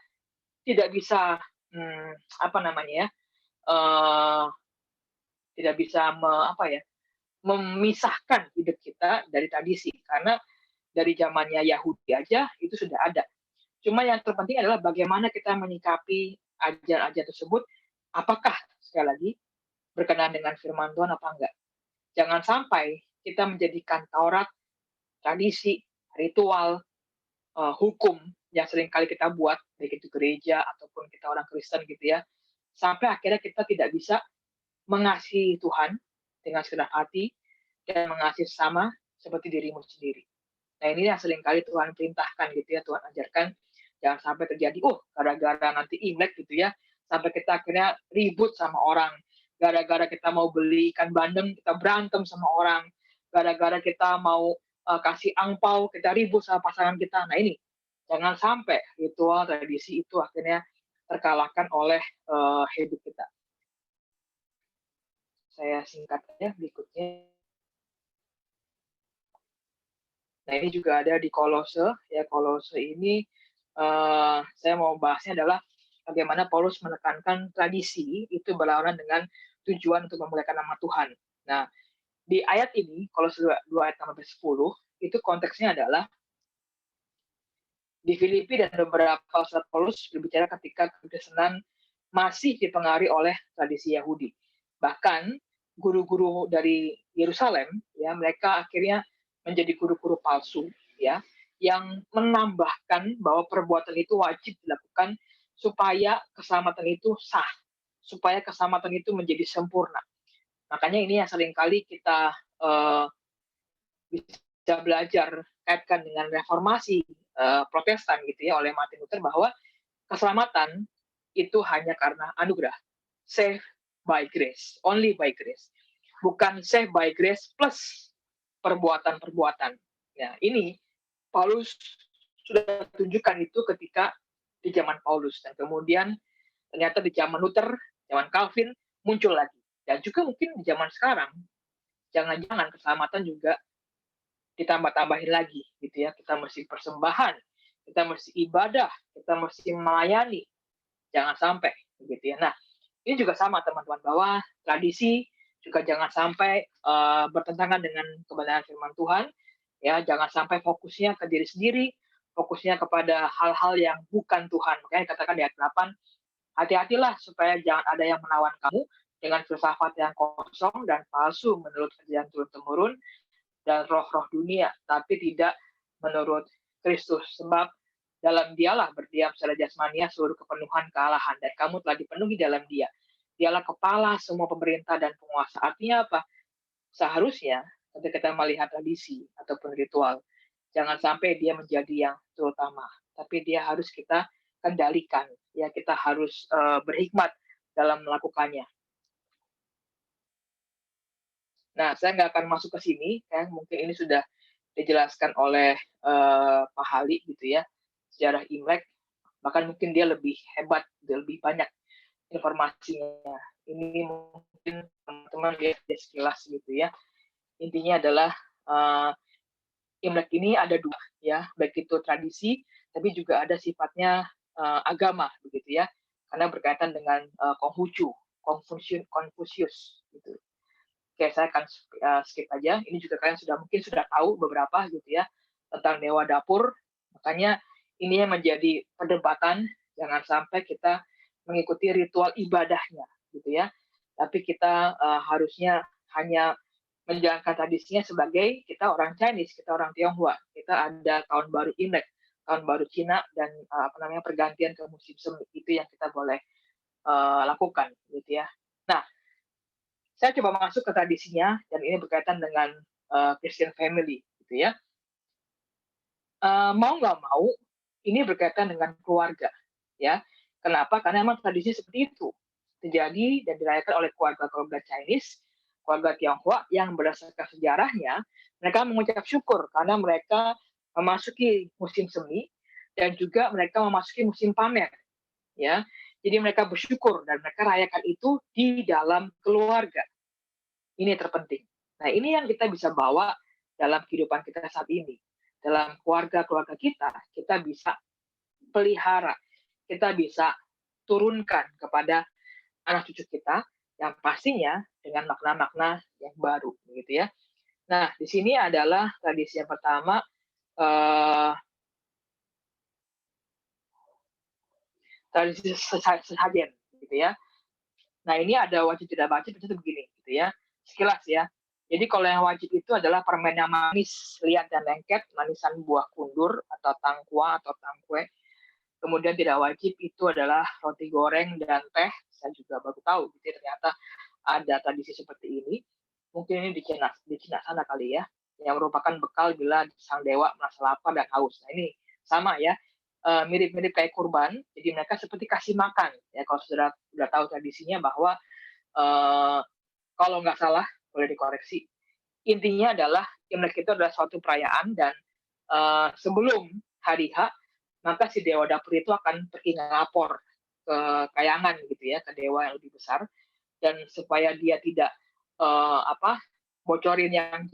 Speaker 3: tidak bisa tidak bisa memisahkan hidup kita dari tradisi, karena dari zamannya Yahudi aja itu sudah ada. Cuma yang terpenting adalah bagaimana kita menyikapi ajaran-ajaran tersebut, apakah sekali lagi berkenaan dengan firman Tuhan apa enggak. Jangan sampai kita menjadikan Taurat, tradisi, ritual, hukum yang seringkali kita buat, baik itu gereja ataupun kita orang Kristen, gitu ya, sampai akhirnya kita tidak bisa mengasihi Tuhan dengan segenap hati dan mengasihi sesama seperti dirimu sendiri. Nah, ini yang seringkali Tuhan perintahkan, gitu ya, Tuhan ajarkan, jangan sampai terjadi, gara-gara nanti Imlek, gitu ya, sampai kita akhirnya ribut sama orang, gara-gara kita mau beli ikan bandeng, kita berantem sama orang, gara-gara kita mau kasih angpau, kita ribut sama pasangan kita. Nah, ini, jangan sampai ritual, tradisi itu akhirnya terkalahkan oleh hidup kita. Saya singkat aja berikutnya. Nah, ini juga ada di Kolose, ya. Kolose ini saya mau bahasnya adalah bagaimana Paulus menekankan tradisi itu berlawanan dengan tujuan untuk memuliakan nama Tuhan. Nah, di ayat ini, Kolose 2 ayat 6-10, itu konteksnya adalah di Filipi dan beberapa surat Paulus berbicara ketika kekristenan masih dipengaruhi oleh tradisi Yahudi. Bahkan guru-guru dari Yerusalem, ya, mereka akhirnya menjadi guru-guru palsu, ya, yang menambahkan bahwa perbuatan itu wajib dilakukan supaya keselamatan itu sah, supaya keselamatan itu menjadi sempurna. Makanya ini yang seringkali kita bisa bisa belajar kaitkan dengan reformasi Protestan gitu ya oleh Martin Luther bahwa keselamatan itu hanya karena anugerah, save by grace, only by grace, bukan save by grace plus perbuatan-perbuatan. Nah, ini Paulus sudah tunjukkan itu ketika di zaman Paulus, dan kemudian ternyata di zaman Luther, zaman Calvin muncul lagi, dan juga mungkin di zaman sekarang jangan-jangan keselamatan juga ditambah-tambahin lagi gitu ya, kita mesti persembahan, kita mesti ibadah, kita mesti melayani, jangan sampai begitu ya. Nah, ini juga sama teman-teman, bahwa tradisi juga jangan sampai bertentangan dengan kebenaran firman Tuhan ya. Jangan sampai fokusnya ke diri sendiri, fokusnya kepada hal-hal yang bukan Tuhan. Makanya dikatakan di ayat 8, hati-hatilah supaya jangan ada yang menawan kamu dengan filsafat yang kosong dan palsu menurut kerjaan turun-temurun dan roh-roh dunia, tapi tidak menurut Kristus. Sebab dalam Dialah berdiam secara jasmania seluruh kepenuhan kealahan, dan kamu telah dipenuhi dalam Dia. Dialah kepala semua pemerintah dan penguasa. Artinya apa? Seharusnya ketika kita melihat tradisi ataupun ritual, jangan sampai dia menjadi yang terutama, tapi dia harus kita kendalikan. Ya, kita harus berhikmat dalam melakukannya. Nah, saya nggak akan masuk ke sini, ya. Mungkin ini sudah dijelaskan oleh Pak Hali gitu ya, sejarah Imlek. Bahkan mungkin dia lebih hebat, dia lebih banyak informasinya. Ini mungkin teman-teman lihat sekilas gitu ya. Intinya adalah Imlek ini ada dua ya, baik itu tradisi, tapi juga ada sifatnya agama begitu ya, karena berkaitan dengan Konghucu, Confucius gitu. Oke, saya akan skip aja. Ini juga kalian mungkin sudah tahu beberapa gitu ya tentang dewa dapur. Makanya ini yang menjadi perdebatan, jangan sampai kita mengikuti ritual ibadahnya gitu ya. Tapi kita harusnya hanya menjalankan tradisinya sebagai kita orang Chinese, kita orang Tionghoa. Kita ada tahun baru Imlek, tahun baru Cina, dan pergantian ke musim semi. Itu yang kita boleh lakukan gitu ya. Nah, saya coba masuk ke tradisinya, dan ini berkaitan dengan Christian family, gitu ya. Mau nggak mau, ini berkaitan dengan keluarga, ya. Kenapa? Karena memang tradisi seperti itu terjadi dan dirayakan oleh keluarga-keluarga Chinese, keluarga Tionghoa yang berdasarkan sejarahnya, mereka mengucap syukur karena mereka memasuki musim semi dan juga mereka memasuki musim panen, ya. Jadi mereka bersyukur dan mereka rayakan itu di dalam keluarga. Ini terpenting. Nah, ini yang kita bisa bawa dalam kehidupan kita saat ini. Dalam keluarga-keluarga kita bisa pelihara, kita bisa turunkan kepada anak cucu kita, yang pastinya dengan makna-makna yang baru, gitu ya. Nah, di sini adalah tradisi yang pertama, tradisi sesajen, gitu ya. Nah, ini ada wajib tidak wajib, itu begini, gitu ya. Sekilas ya. Jadi kalau yang wajib itu adalah permen yang manis, liat dan lengket, manisan buah kundur atau tangkua atau tangkue. Kemudian tidak wajib itu adalah roti goreng dan teh. Saya juga baru tahu, gitu, ternyata ada tradisi seperti ini. Mungkin ini di Cina sana kali ya, yang merupakan bekal bila sang dewa merasa lapar dan haus. Nah, ini sama ya, mirip-mirip kayak kurban. Jadi mereka seperti kasih makan. Ya, kalau sudah tahu tradisinya bahwa kalau nggak salah, boleh dikoreksi. Intinya adalah Imlek itu adalah suatu perayaan, dan sebelum hari H, maka si dewa dapur itu akan pergi ngelapor ke kayangan gitu ya, ke dewa yang lebih besar, dan supaya dia tidak bocorin yang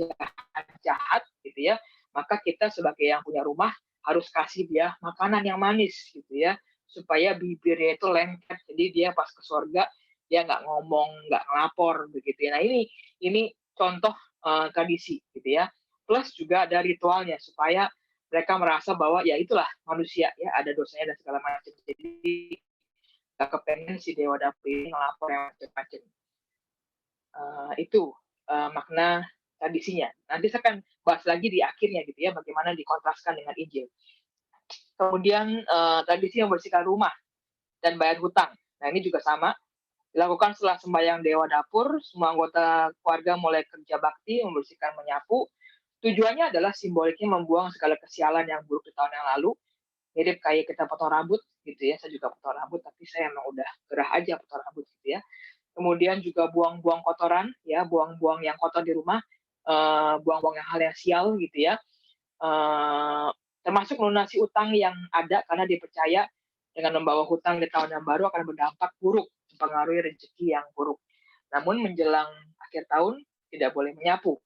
Speaker 3: jahat gitu ya, maka kita sebagai yang punya rumah harus kasih dia makanan yang manis gitu ya, supaya bibirnya itu lengket, jadi dia pas ke surga dia nggak ngomong, nggak ngelapor begitu ya. Nah, ini contoh tradisi gitu ya. Plus juga ada ritualnya supaya mereka merasa bahwa ya itulah manusia ya, ada dosanya dan segala macam. Jadi nggak kepengen si dewa dapur ini ngelapor yang macam-macam. Itu makna tradisinya. Nanti saya akan bahas lagi di akhirnya gitu ya, bagaimana dikontraskan dengan Injil. Kemudian tradisi membersihkan rumah dan bayar hutang. Nah, ini juga sama. Dilakukan setelah sembahyang dewa dapur, semua anggota keluarga mulai kerja bakti, membersihkan, menyapu, Tujuannya adalah simboliknya membuang segala kesialan yang buruk di tahun yang lalu, mirip kayak kita potong rambut gitu ya. Saya juga potong rambut, tapi saya emang udah gerah aja potong rambut gitu ya. Kemudian juga buang-buang kotoran, ya, buang-buang yang kotor di rumah, buang-buang yang hal yang sial gitu ya. Termasuk melunasi utang yang ada karena dipercaya dengan membawa hutang di tahun yang baru akan berdampak buruk, mempengaruhi rezeki yang buruk. Namun menjelang akhir tahun tidak boleh menyapu.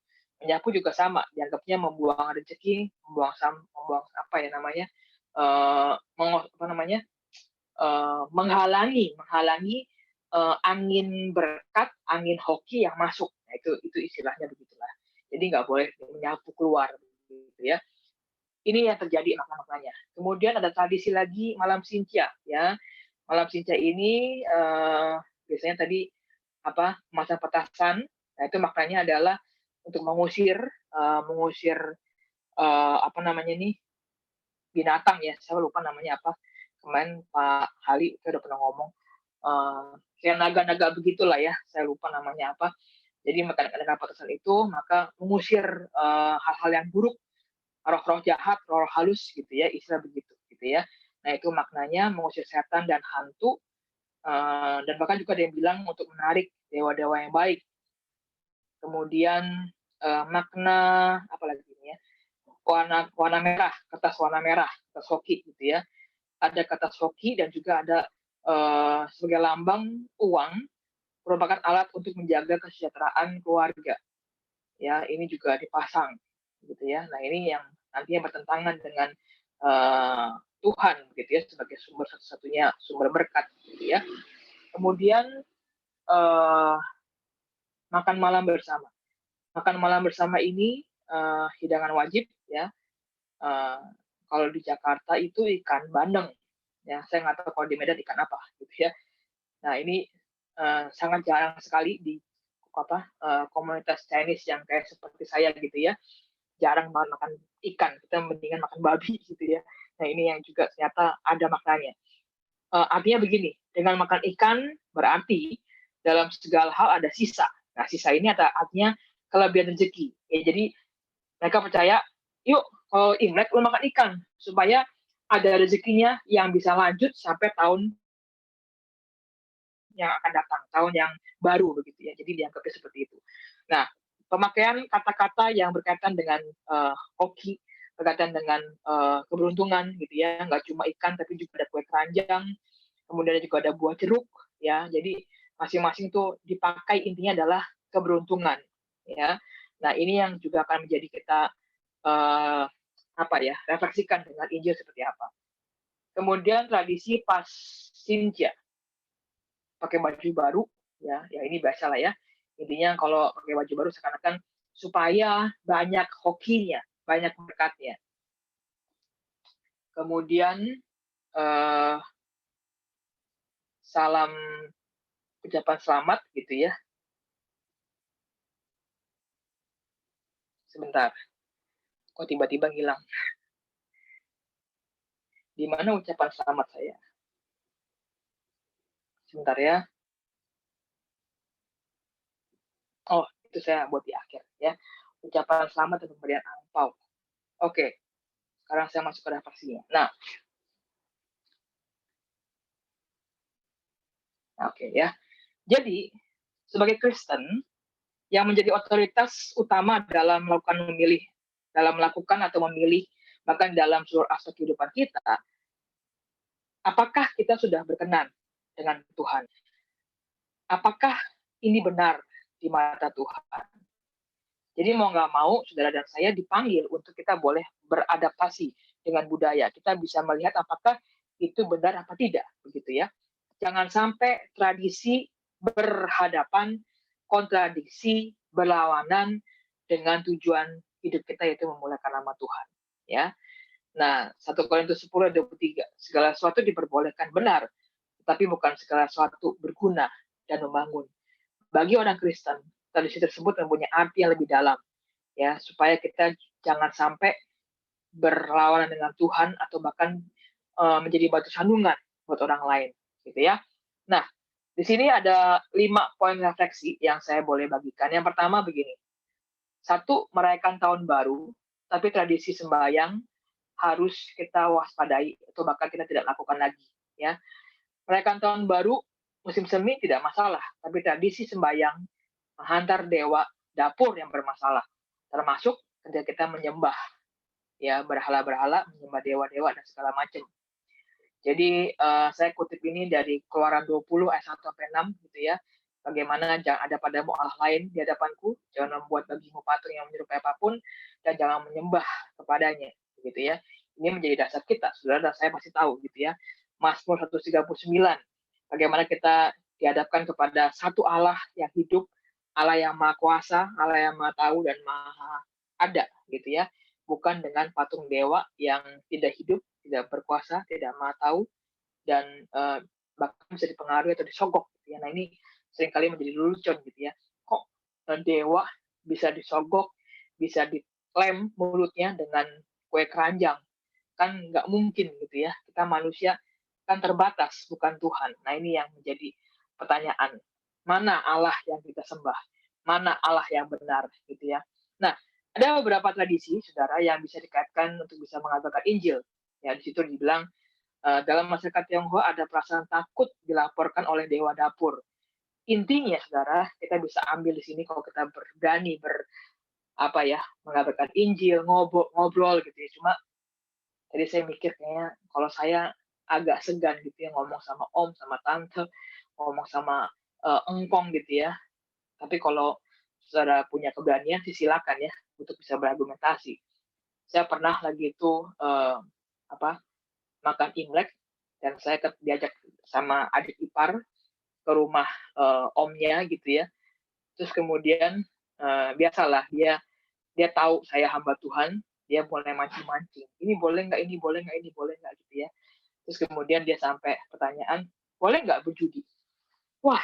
Speaker 3: Menyapu juga sama, dianggapnya membuang rezeki, membuang apa ya namanya, menghalangi angin berkat, angin hoki yang masuk. Nah, itu istilahnya begitulah. Jadi nggak boleh menyapu keluar, gitu ya. Ini yang terjadi makna-maknanya. Kemudian ada tradisi lagi malam Sinca, ya. Malam Sinca ini biasanya tadi memasang petasan. Nah, itu maknanya adalah untuk mengusir binatang ya. Saya lupa namanya apa. Kemarin Pak Hali udah pernah ngomong kayak naga-naga begitulah ya. Saya lupa namanya apa. Jadi dengan petasan itu maka mengusir hal-hal yang buruk, roh-roh jahat, roh halus gitu ya, istilah begitu gitu ya. Nah, itu maknanya mengusir setan dan hantu, dan bahkan juga ada yang bilang untuk menarik dewa-dewa yang baik. Kemudian makna apa lagi ini ya? Warna merah, kertas warna merah, kertas hoki gitu ya. Ada kertas hoki dan juga ada sebagai lambang uang merupakan alat untuk menjaga kesejahteraan keluarga. Ya, ini juga dipasang gitu ya. Nah, ini yang nantinya bertentangan dengan Tuhan gitu ya sebagai sumber satu-satunya sumber berkat gitu ya. Kemudian makan malam bersama. Makan malam bersama ini hidangan wajib ya. Kalau di Jakarta itu ikan bandeng ya. Saya nggak tahu kalau di Medan ikan apa gitu ya. Nah, ini sangat jarang sekali di komunitas Chinese yang kayak seperti saya gitu ya. Jarang banget makan ikan, kita mendingan makan babi gitu ya. Nah, ini yang juga ternyata ada maknanya. Artinya begini, dengan makan ikan berarti dalam segala hal ada sisa. Nah, sisa ini ada artinya kelebihan rezeki. Ya, jadi mereka percaya, yuk kalau Imlek lu makan ikan supaya ada rezekinya yang bisa lanjut sampai tahun yang akan datang, tahun yang baru begitu ya. Jadi dianggapnya seperti itu. Nah, pemakaian kata-kata yang berkaitan dengan hoki, berkaitan dengan keberuntungan gitu ya, nggak cuma ikan tapi juga ada kue keranjang, kemudian juga ada buah jeruk ya. Jadi masing-masing tuh dipakai intinya adalah keberuntungan ya. Nah, ini yang juga akan menjadi kita refleksikan dengan Injil seperti apa. Kemudian tradisi pas Sinja, pakai baju baru ya ini biasa lah ya. Intinya kalau pakai baju baru seakan-akan supaya banyak hokinya, banyak berkatnya. Kemudian salam ucapan selamat gitu ya. Sebentar, kok tiba-tiba hilang. Di mana ucapan selamat saya? Sebentar ya. Oh, itu saya buat di akhir ya. Ucapan selamat dan pemberian angpau. Oke, sekarang saya masuk ke refleksinya. Nah, oke ya. Jadi, sebagai Kristen, yang menjadi otoritas utama dalam melakukan atau memilih, bahkan dalam seluruh aspek kehidupan kita, apakah kita sudah berkenan dengan Tuhan? Apakah ini benar di mata Tuhan? Jadi mau nggak mau, saudara dan saya dipanggil untuk kita boleh beradaptasi dengan budaya. Kita bisa melihat apakah itu benar apa tidak, begitu ya. Jangan sampai tradisi berhadapan, kontradiksi, berlawanan dengan tujuan hidup kita, yaitu memuliakan nama Tuhan. Ya. Nah, 1 Korintus 10:23, segala sesuatu diperbolehkan benar, tetapi bukan segala sesuatu berguna dan membangun. Bagi orang Kristen, tradisi tersebut mempunyai arti yang lebih dalam, ya, supaya kita jangan sampai berlawanan dengan Tuhan atau bahkan menjadi batu sandungan buat orang lain, gitu ya. Nah, di sini ada 5 poin refleksi yang saya boleh bagikan. Yang pertama begini, Satu, merayakan tahun baru, tapi tradisi sembahyang harus kita waspadai atau bahkan kita tidak lakukan lagi, ya. Merayakan tahun baru musim semi tidak masalah, tapi tradisi sembahyang menghantar dewa dapur yang bermasalah, termasuk ketika kita menyembah, ya, berhala-berhala, menyembah dewa-dewa dan segala macam. Jadi saya kutip ini dari Keluaran 20 ayat 1 sampai 6 gitu ya. Bagaimana jangan ada padamu Allah lain di hadapanku, jangan membuat bagimu patung yang menyerupai apapun, dan jangan menyembah kepadanya, gitu ya. Ini menjadi dasar kita, saudara dan saya pasti tahu gitu ya. Mazmur 139, bagaimana kita dihadapkan kepada satu Allah yang hidup, Allah yang maha kuasa, Allah yang maha tahu dan maha ada gitu ya. Bukan dengan patung dewa yang tidak hidup, tidak berkuasa, tidak maha tahu, dan bahkan bisa dipengaruhi atau disogok gitu ya. Nah ini seringkali menjadi lelucon gitu ya. Kok dewa bisa disogok, bisa dilem mulutnya dengan kue keranjang? Kan nggak mungkin gitu ya. Kita manusia kan terbatas, bukan Tuhan. Nah ini yang menjadi pertanyaan. Mana Allah yang kita sembah? Mana Allah yang benar gitu ya. Nah, ada beberapa tradisi, saudara, yang bisa dikaitkan untuk bisa mengabarkan Injil. Ya, di situ dibilang dalam masyarakat Tionghoa ada perasaan takut dilaporkan oleh dewa dapur. Intinya, saudara, kita bisa ambil di sini kalau kita berani mengabarkan Injil, ngobrol gitu ya. Cuma tadi saya mikir kayaknya kalau saya agak segan gitu ya ngomong sama om, sama tante, ngomong sama engkong gitu ya. Tapi kalau saudara punya keberanian sih silakan ya untuk bisa berargumentasi. Saya pernah lagi itu makan Imlek dan saya diajak sama adik ipar ke rumah omnya gitu ya. Terus kemudian biasalah dia tahu saya hamba Tuhan, dia mulai mancing-mancing. Ini boleh nggak, ini boleh nggak, ini boleh nggak gitu ya. Terus kemudian dia sampai pertanyaan, boleh nggak berjudi? Wah,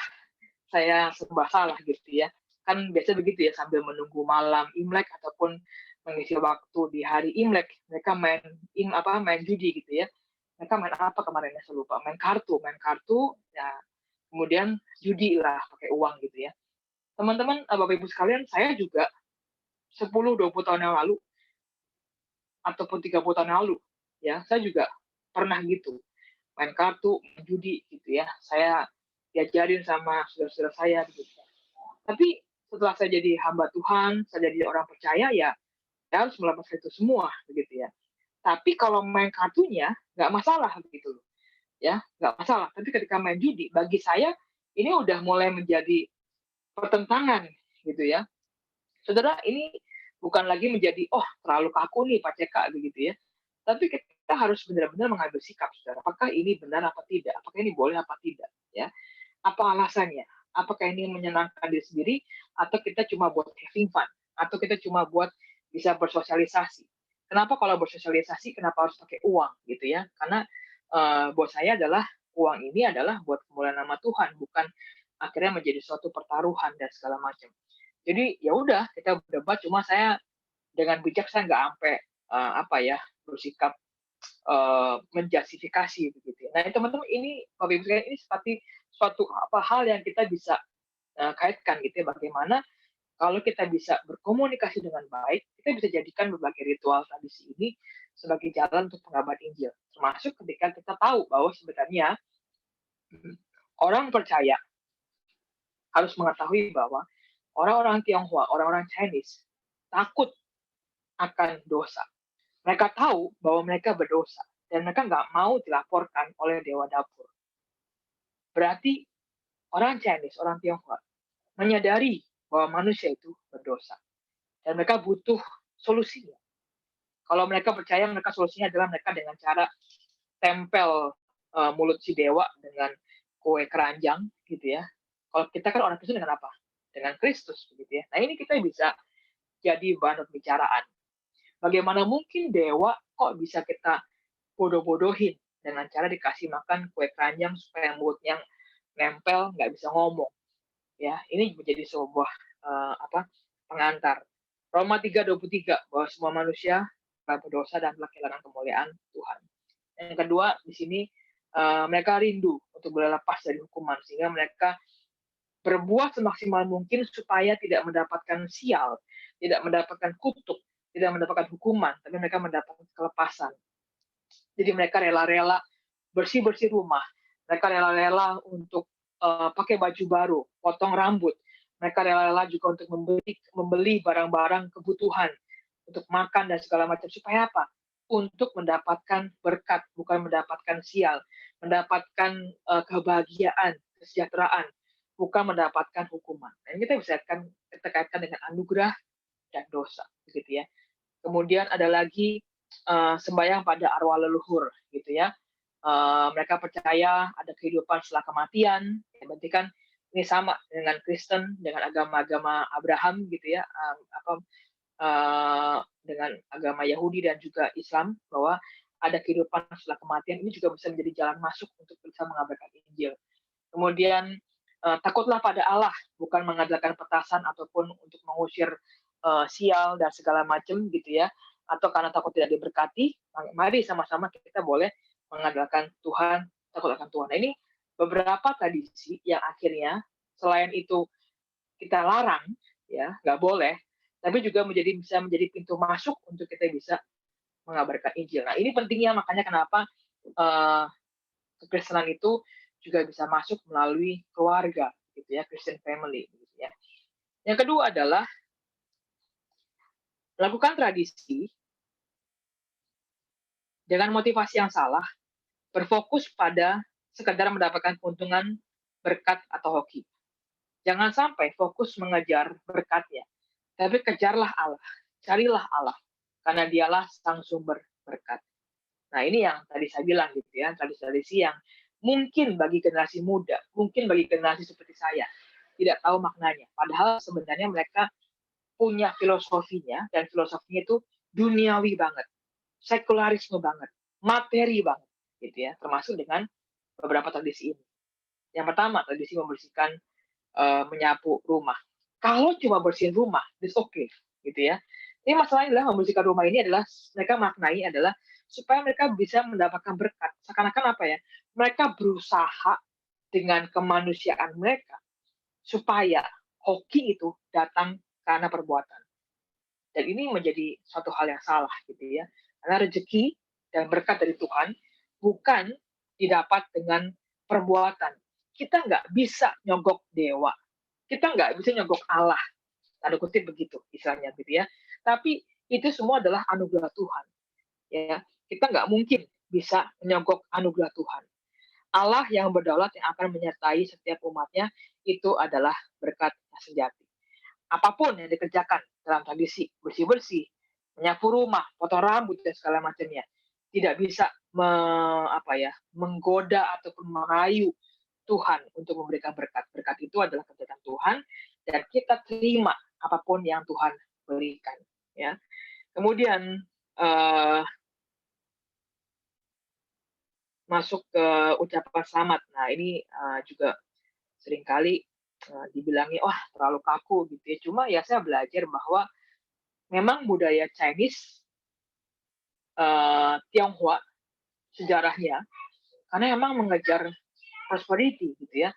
Speaker 3: saya serba salah gitu ya. Kan biasa begitu ya, sambil menunggu malam Imlek ataupun mengisi waktu di hari Imlek, mereka main judi gitu ya. Mereka main apa kemarin ya, saya lupa. Main kartu ya. Kemudian judi lah pakai uang gitu ya. Teman-teman, Bapak Ibu sekalian, saya juga 10-20 tahun yang lalu ataupun 30 tahun yang lalu ya, saya juga pernah gitu main kartu, main judi gitu ya. Saya diajarin sama saudara-saudara saya gitu. Tapi setelah saya jadi hamba Tuhan, saya jadi orang percaya ya, saya harus melepaskan itu semua begitu ya. Tapi kalau main kartunya nggak masalah begitu loh. Ya, nggak masalah. Tapi ketika main judi, bagi saya ini udah mulai menjadi pertentangan gitu ya. Saudara, ini bukan lagi menjadi terlalu kaku nih Pak CK begitu ya. Tapi kita harus benar-benar mengambil sikap, saudara. Apakah ini benar apa tidak? Apakah ini boleh apa tidak? Ya, apa alasannya? Apakah ini menyenangkan diri sendiri atau kita cuma buat having fun atau kita cuma buat bisa bersosialisasi? Kenapa kalau bersosialisasi kenapa harus pakai uang gitu ya? Karena buat saya adalah uang ini adalah buat kemuliaan nama Tuhan, bukan akhirnya menjadi suatu pertaruhan dan segala macam. Jadi ya udah kita berdebat, cuma saya dengan bijak saya nggak sampai bersikap menjustifikasi begitu. Nah teman-teman, ini Bapak Ibu sekalian, ini seperti suatu hal yang kita bisa kaitkan gitu ya, bagaimana kalau kita bisa berkomunikasi dengan baik, kita bisa jadikan berbagai ritual tradisi ini sebagai jalan untuk pengabaran Injil. Termasuk ketika kita tahu bahwa sebenarnya orang percaya harus mengetahui bahwa orang-orang Tionghoa, orang-orang Chinese takut akan dosa. Mereka tahu bahwa mereka berdosa dan mereka nggak mau dilaporkan oleh dewa dapur. Berarti orang Chinese, orang Tionghoa menyadari bahwa manusia itu berdosa dan mereka butuh solusinya. Kalau mereka percaya, mereka solusinya adalah mereka dengan cara tempel mulut si dewa dengan kue keranjang gitu ya. Kalau kita kan orang Kristen dengan apa? Dengan Kristus begitu ya. Nah ini kita bisa jadi bahan pembicaraan. Bagaimana mungkin dewa kok bisa kita bodoh-bodohin dengan cara dikasih makan kue keranjang supaya mulutnya nempel, nggak bisa ngomong. Ya, ini menjadi sebuah pengantar. Roma 3:23 bahwa semua manusia telah berdosa dan telah kehilangan kemuliaan Tuhan. Yang kedua, di sini mereka rindu untuk boleh lepas dari hukuman, sehingga mereka berbuat semaksimal mungkin supaya tidak mendapatkan sial, tidak mendapatkan kutuk, tidak mendapatkan hukuman, tapi mereka mendapatkan kelepasan. Jadi mereka rela-rela bersih-bersih rumah, mereka rela-rela untuk pakai baju baru, potong rambut, mereka rela-rela juga untuk membeli barang-barang kebutuhan, untuk makan dan segala macam. Supaya apa? Untuk mendapatkan berkat, bukan mendapatkan sial, mendapatkan kebahagiaan, kesejahteraan, bukan mendapatkan hukuman. Dan kita bisa kita kaitkan dengan anugerah dan dosa, gitu ya. Kemudian ada lagi sembahyang pada arwah leluhur, gitu ya. Mereka percaya ada kehidupan setelah kematian. Ya, berarti kan ini sama dengan Kristen, dengan agama-agama Abraham, gitu ya. Dengan agama Yahudi dan juga Islam, bahwa ada kehidupan setelah kematian. Ini juga bisa menjadi jalan masuk untuk bisa mengabarkan Injil. Kemudian takutlah pada Allah, bukan mengadakan petasan ataupun untuk mengusir sial dan segala macam, gitu ya, atau karena takut tidak diberkati. Mari sama-sama kita boleh mengandalkan Tuhan, takut akan Tuhan. Nah, ini beberapa tradisi yang akhirnya selain itu kita larang, ya nggak boleh, tapi juga bisa menjadi pintu masuk untuk kita bisa mengabarkan Injil. Nah, ini pentingnya, makanya kenapa kekristenan itu juga bisa masuk melalui keluarga, gitu ya, Christian family, gitu ya. Yang kedua adalah lakukan tradisi dengan motivasi yang salah, berfokus pada sekedar mendapatkan keuntungan, berkat, atau hoki. Jangan sampai fokus mengejar berkatnya, tapi kejarlah Allah, carilah Allah, karena dialah sang sumber berkat. Nah, ini yang tadi saya bilang, gitu ya, tradisi-tradisi yang mungkin bagi generasi muda, mungkin bagi generasi seperti saya, tidak tahu maknanya. Padahal sebenarnya mereka punya filosofinya, dan filosofinya itu duniawi banget, sekularisme banget, materi banget, gitu ya, termasuk dengan beberapa tradisi ini. Yang pertama, tradisi membersihkan, menyapu rumah. Kalau cuma bersihin rumah, it's okay, gitu ya. Ini masalahnya adalah membersihkan rumah ini adalah mereka maknai adalah supaya mereka bisa mendapatkan berkat. Seakan-akan apa ya? Mereka berusaha dengan kemanusiaan mereka supaya hoki itu datang karena perbuatan. Dan ini menjadi suatu hal yang salah, gitu ya. Karena rezeki dan berkat dari Tuhan bukan didapat dengan perbuatan. Kita nggak bisa nyogok dewa. Kita nggak bisa nyogok Allah. Tanda kutip begitu istilahnya, gitu ya. Tapi itu semua adalah anugerah Tuhan. Ya, kita nggak mungkin bisa menyogok anugerah Tuhan. Allah yang berdaulat yang akan menyertai setiap umatnya itu adalah berkat yang sejati. Apapun yang dikerjakan dalam tradisi, bersih-bersih, menyapu rumah, potong rambut, dan segala macamnya, tidak bisa menggoda ataupun merayu Tuhan untuk memberikan berkat. Berkat itu adalah keberkatan Tuhan, dan kita terima apapun yang Tuhan berikan. Ya. Kemudian masuk ke ucapan selamat. Nah, ini juga seringkali dibilangi, wah terlalu kaku, gitu ya. Cuma ya saya belajar bahwa memang budaya Chinese, Tionghoa, sejarahnya, karena memang mengejar prosperity, gitu ya,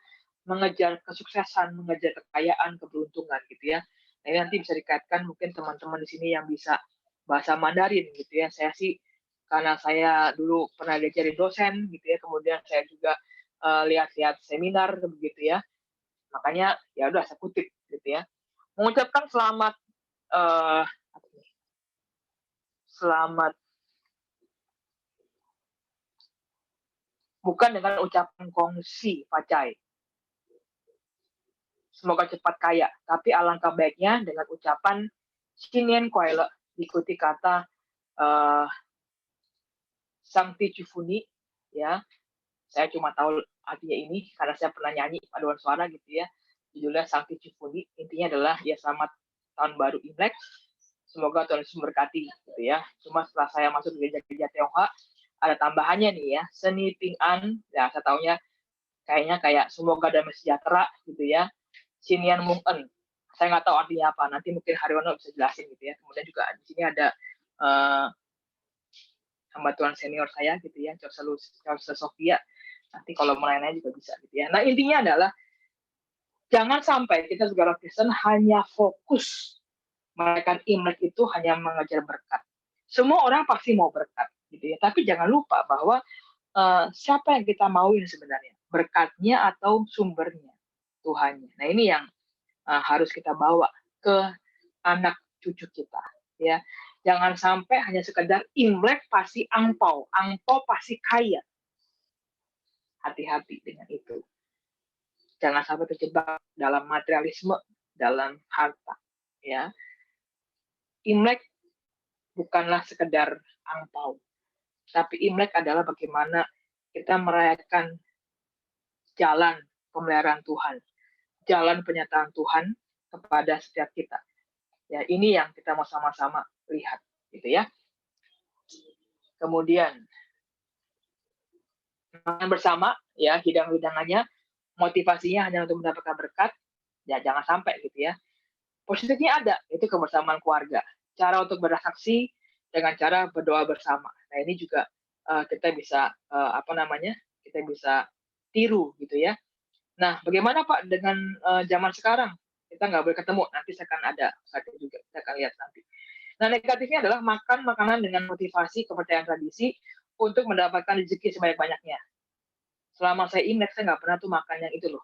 Speaker 3: mengejar kesuksesan, mengejar kekayaan, keberuntungan, gitu ya. Nah, ini nanti bisa dikaitkan mungkin teman-teman di sini yang bisa bahasa Mandarin, gitu ya. Saya sih karena saya dulu pernah diajarin dosen, gitu ya, kemudian saya juga lihat-lihat seminar, begitu ya. Makanya ya udah saya kutip, gitu ya. Mengucapkan selamat selamat bukan dengan ucapan kongsi pacai, semoga cepat kaya, tapi alangkah baiknya dengan ucapan Shinien Kuaile, diikuti kata Sangti Chufuni, ya. Saya cuma tahu artinya ini karena saya pernah nyanyi paduan suara, gitu ya. Judulnya Sangti Chufuni, intinya adalah ya selamat tahun baru Imlek, semoga Tuhan Yesus memberkati, gitu ya. Cuma setelah saya masuk di gereja Tionghoa, ada tambahannya nih ya, Seni Ping An, ya saya taunya kayaknya kayak semoga damai sejahtera, gitu ya. Sinian Mung En, saya nggak tahu artinya apa, nanti mungkin Haryono bisa jelasin, gitu ya. Kemudian juga di sini ada hamba Tuhan senior saya, gitu ya, Charles Sofia, nanti kalau mau nanya juga bisa, gitu ya. Nah, intinya adalah Jangan sampai kita sebagai orang Kristen hanya fokus merayakan Imlek itu hanya mengejar berkat. Semua orang pasti mau berkat, gitu ya. Tapi jangan lupa bahwa siapa yang kita mauin sebenarnya, berkatnya atau sumbernya, Tuhannya. Nah ini yang harus kita bawa ke anak cucu kita, ya. Jangan sampai hanya sekedar Imlek pasti angpau, angpau pasti kaya. Hati-hati dengan itu. Jangan sampai terjebak dalam materialisme, dalam harta, ya. Imlek bukanlah sekedar angpau, tapi Imlek adalah bagaimana kita merayakan jalan pemeliharaan Tuhan, jalan penyataan Tuhan kepada setiap kita. Ya, ini yang kita mau sama-sama lihat, gitu ya. Kemudian makan bersama, ya, hidangannya, motivasinya hanya untuk mendapatkan berkat, ya jangan sampai gitu ya. Positifnya ada, itu kebersamaan keluarga. Cara untuk bersaksi dengan cara berdoa bersama. Nah ini juga kita bisa kita bisa tiru gitu ya. Nah bagaimana Pak dengan zaman sekarang? Kita nggak boleh ketemu, nanti saya akan ada satu juga, kita akan lihat nanti. Nah negatifnya adalah makan makanan dengan motivasi kepercayaan tradisi untuk mendapatkan rezeki sebanyak-banyaknya. Selama saya Imlek saya nggak pernah tuh makan yang itu loh,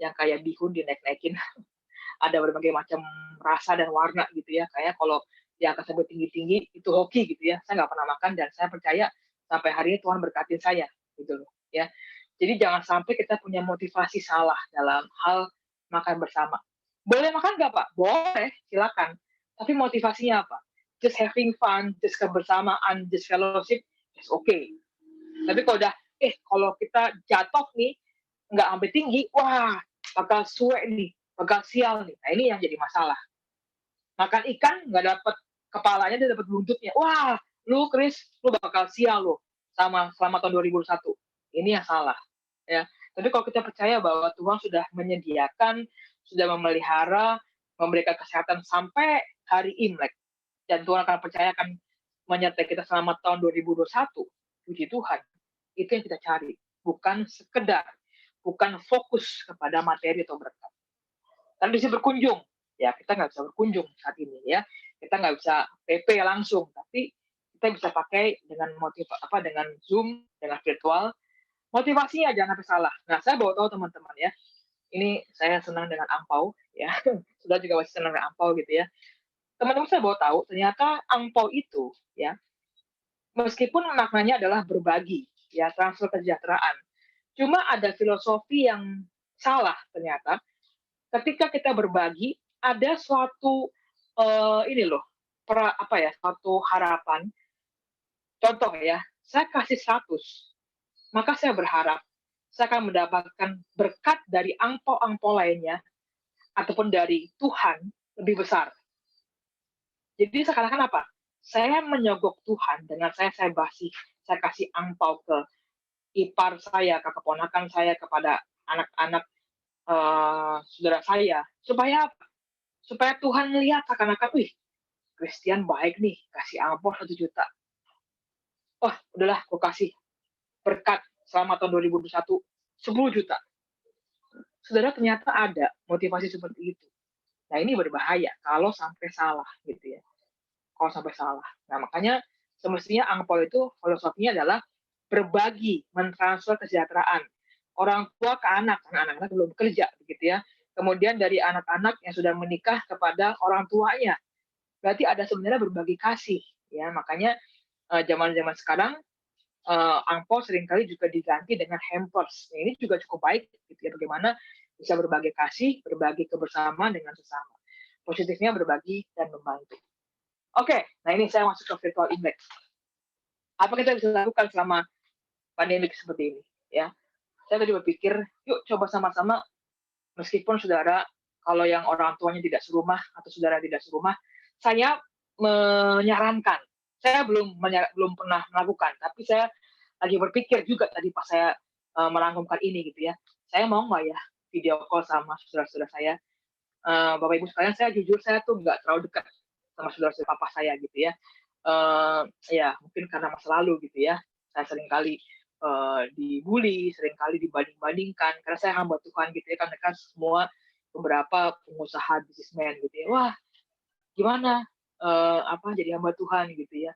Speaker 3: yang kayak bihun dinaik-naikin. Ada berbagai macam rasa dan warna gitu ya. Kayak kalau diangkat sampai tinggi-tinggi itu hoki gitu ya. Saya nggak pernah makan dan saya percaya sampai hari ini Tuhan berkatin saya gitu loh ya. Jadi jangan sampai kita punya motivasi salah dalam hal makan bersama. Boleh makan nggak Pak? Boleh, silakan. Tapi motivasinya apa? Just having fun, just kebersamaan, just fellowship, it's okay. Tapi kalau kita jatuh nih, nggak sampai tinggi, wah bakal suwe nih, bakal sial nih. Nah ini yang jadi masalah. Makan ikan nggak dapat kepalanya, dia dapat buntutnya. Wah, lu Chris, lu bakal sial lu selama tahun 2001. Ini yang salah. Ya. Tapi kalau kita percaya bahwa Tuhan sudah menyediakan, sudah memelihara, memberikan kesehatan sampai hari Imlek, dan Tuhan akan percayakan menyertai kita selama tahun 2021, puji Tuhan. Itu yang kita cari, bukan sekedar, bukan fokus kepada materi atau berkat. Tapi bisa berkunjung, ya kita nggak bisa berkunjung saat ini ya, kita nggak bisa PP langsung, tapi kita bisa pakai dengan dengan Zoom, dengan virtual. Motivasinya jangan sampai salah. Nah saya bawa tahu teman-teman ya, ini saya senang dengan angpau ya, sudah juga masih senang dengan angpau gitu ya. Teman-teman saya bawa tahu ternyata angpau itu ya, meskipun maknanya adalah berbagi ya, transfer kesejahteraan, cuma ada filosofi yang salah ternyata. Ketika kita berbagi, ada suatu suatu harapan. Contoh ya, saya kasih 100, maka saya berharap saya akan mendapatkan berkat dari angpau-angpau lainnya ataupun dari Tuhan lebih besar. Jadi seakan-akan apa? Saya menyogok Tuhan dengan saya kasih angpau ke ipar saya, ke keponakan saya, kepada anak-anak saudara saya, supaya apa? Supaya Tuhan melihat seakan-akan, wih, Christian baik nih, kasih angpau 1 juta. Oh, udahlah, gue kasih berkat selama tahun 2021 10 juta. Saudara, ternyata ada motivasi seperti itu. Nah, ini berbahaya kalau sampai salah gitu ya. Kalau sampai salah. Nah, makanya semestinya angpau itu filosofinya adalah berbagi, mentransfer kesejahteraan. Orang tua ke anak, karena anak-anak belum bekerja begitu ya. Kemudian dari anak-anak yang sudah menikah kepada orang tuanya. Berarti ada sebenarnya berbagi kasih ya. Makanya zaman-zaman sekarang angpau seringkali juga diganti dengan hampers. Nah, ini juga cukup baik gitu ya, bagaimana bisa berbagi kasih, berbagi kebersamaan dengan sesama. Positifnya berbagi dan membantu. Oke, nah ini saya masuk ke virtual Imlek. Apa kita bisa lakukan selama pandemi seperti ini ya? Saya tadi berpikir, yuk coba sama-sama, meskipun saudara, kalau yang orang tuanya tidak serumah atau saudara tidak serumah, saya menyarankan, saya belum pernah melakukan, tapi saya lagi berpikir juga tadi pas saya merangkumkan ini gitu ya, saya mau nggak ya video call sama saudara-saudara saya. Bapak Ibu sekalian, saya jujur saya tuh nggak terlalu dekat sama saudara-saudara papa saya gitu ya. Ya mungkin karena masa lalu gitu ya, saya seringkali dibully, seringkali dibanding-bandingkan, karena saya hamba Tuhan gitu ya, kan mereka semua beberapa pengusaha bisnismen gitu ya. Wah, gimana jadi hamba Tuhan gitu ya.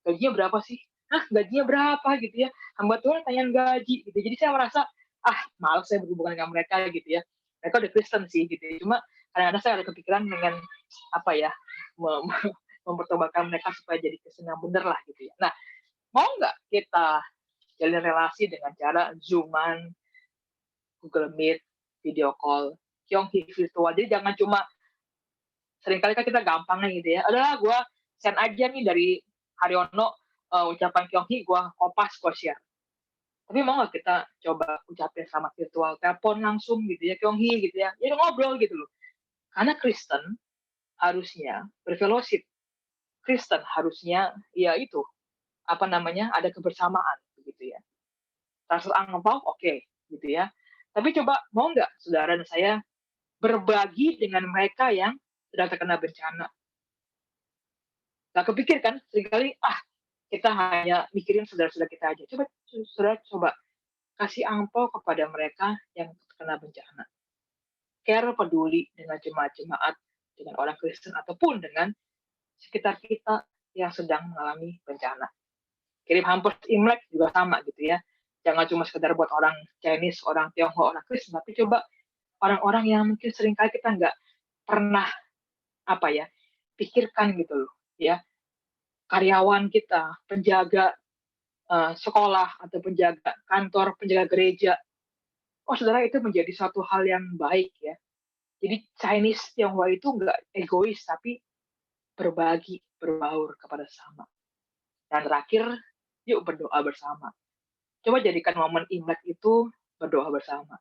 Speaker 3: Gajinya berapa sih? Hah, gajinya berapa gitu ya? Hamba Tuhan tanyain gaji gitu. Jadi saya merasa malas saya berhubungan dengan mereka gitu ya. Mereka udah Kristen sih gitu ya. Cuma kadang-kadang saya ada kepikiran dengan mempertobatkan mereka supaya jadi Kristen yang bener lah gitu ya. Nah, mau nggak kita jalin relasi dengan cara Zoom-an, Google Meet, video call, Kyonghi virtual. Jadi jangan cuma seringkali kan kita gampangnya gitu ya. Adalah gue send aja nih dari Haryono ucapan Kyonghi, gue kopas, gue share. Tapi mau nggak kita coba ucapin sama virtual, telepon langsung gitu ya, Kyonghi gitu ya. Ya ngobrol gitu loh. Karena Kristen harusnya berfellowship. Kristen harusnya ya itu ada kebersamaan gitu ya. Transfer angpau oke, gitu ya. Tapi coba mau nggak saudara dan saya berbagi dengan mereka yang sedang terkena bencana. Nggak kepikir kan, seringkali kita hanya mikirin saudara-saudara kita aja. Coba kasih angpau kepada mereka yang terkena bencana. Care, peduli dengan jemaat-jemaat, dengan orang Kristen, ataupun dengan sekitar kita yang sedang mengalami bencana. Kirim hampers Imlek juga sama gitu ya. Jangan cuma sekedar buat orang Chinese, orang Tionghoa, orang Kristen, tapi coba orang-orang yang mungkin seringkali kita nggak pernah pikirkan gitu loh ya. Karyawan kita, penjaga sekolah atau penjaga kantor, penjaga gereja. Saudara, itu menjadi suatu hal yang baik ya. Jadi Chinese Tionghoa itu nggak egois, tapi berbagi, berbaur kepada sesama. Dan terakhir, yuk berdoa bersama. Coba jadikan momen Imlek itu berdoa bersama.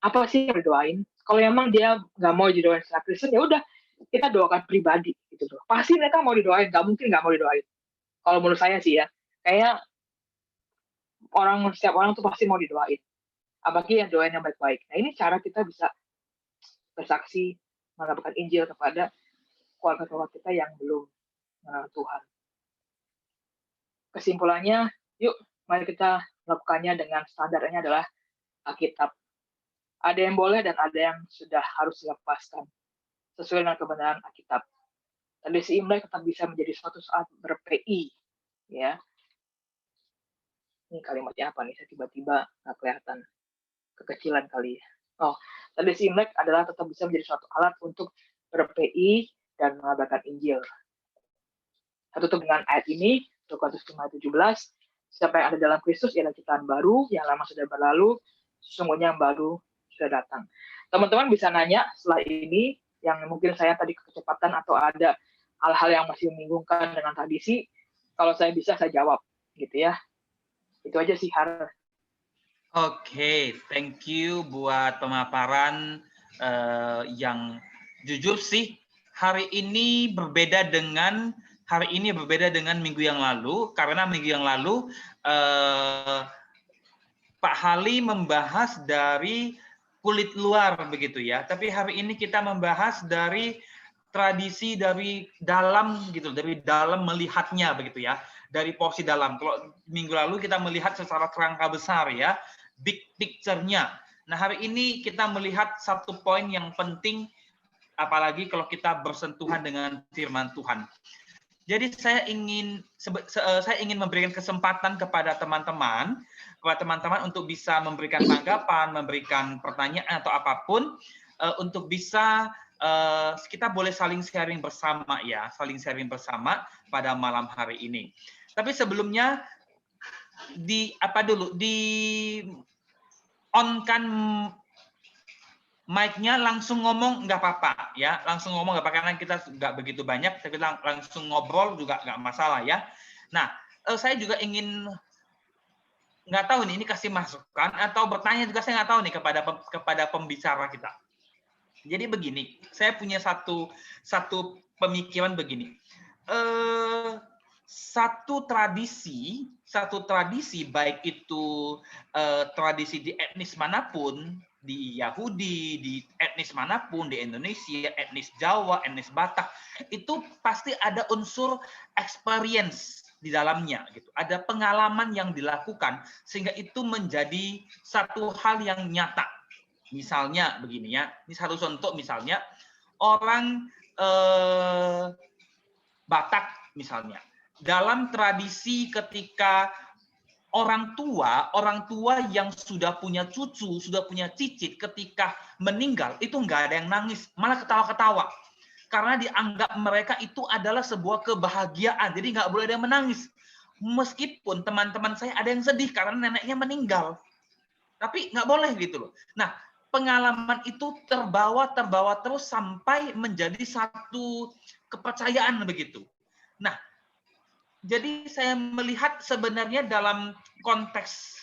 Speaker 3: Apa sih yang didoain? Kalau emang dia nggak mau didoain secara Kristen, ya udah kita doakan pribadi gitu loh. Pasti mereka mau didoain, nggak mungkin nggak mau didoain. Kalau menurut saya sih ya, kayak setiap orang tuh pasti mau didoain. Apalagi yang doain yang baik-baik. Nah, ini cara kita bisa bersaksi mengabarkan Injil kepada keluarga-keluarga kita yang belum mengenal Tuhan. Kesimpulannya, yuk mari kita melakukannya dengan standarnya adalah Alkitab. Ada yang boleh dan ada yang sudah harus dilepaskan sesuai dengan kebenaran Alkitab. Tradisi Imlek tetap bisa menjadi suatu saat ber-PI, ya. Ini kalimatnya apa nih? Saya tiba-tiba nggak kelihatan. Kekecilan kali ya. Tradisi Imlek adalah tetap bisa menjadi suatu alat untuk ber-PI dan mengabarkan Injil. Saya tutup dengan ayat ini, 2 Korintus 5:17. Siapa yang ada dalam Kristus ialah ciptaan baru, yang lama sudah berlalu, sesungguhnya yang baru sudah datang. Teman-teman bisa nanya setelah ini, yang mungkin saya tadi kecepatan atau ada hal-hal yang masih membingungkan dengan tradisi, kalau saya bisa saya jawab, gitu ya. Itu aja sih, Har.
Speaker 1: Oke, thank you buat pemaparan yang jujur sih. Hari ini berbeda dengan minggu yang lalu, karena minggu yang lalu Pak Hali membahas dari kulit luar begitu ya. Tapi hari ini kita membahas dari tradisi dari dalam gitu, dari dalam melihatnya begitu ya. Dari porsi dalam. Kalau minggu lalu kita melihat secara kerangka besar ya, big picture-nya. Nah, hari ini kita melihat satu poin yang penting, apalagi kalau kita bersentuhan dengan firman Tuhan. Jadi saya ingin memberikan kesempatan kepada teman-teman untuk bisa memberikan tanggapan, memberikan pertanyaan atau apapun, untuk bisa kita boleh saling sharing bersama ya, saling sharing bersama pada malam hari ini. Tapi sebelumnya di on-kan mic-nya, langsung ngomong nggak apa-apa ya, langsung ngomong nggak apa-apa karena kita nggak begitu banyak, tapi langsung ngobrol juga nggak masalah ya. Nah, saya juga ingin nggak tahu nih, ini kasih masukan atau bertanya juga, saya nggak tahu nih kepada pembicara kita. Jadi begini, saya punya satu pemikiran begini. Satu tradisi baik itu tradisi di etnis manapun, di Yahudi, di etnis manapun, di Indonesia, etnis Jawa, etnis Batak, itu pasti ada unsur experience di dalamnya gitu. Ada pengalaman yang dilakukan sehingga itu menjadi satu hal yang nyata. Misalnya begini ya, ini satu contoh misalnya orang Batak misalnya. Dalam tradisi ketika orang tua yang sudah punya cucu, sudah punya cicit ketika meninggal itu nggak ada yang nangis, malah ketawa-ketawa. Karena dianggap mereka itu adalah sebuah kebahagiaan, jadi nggak boleh ada yang menangis. Meskipun teman-teman saya ada yang sedih karena neneknya meninggal, tapi nggak boleh gitu loh. Nah, pengalaman itu terbawa terus sampai menjadi satu kepercayaan begitu. Nah, jadi saya melihat sebenarnya dalam konteks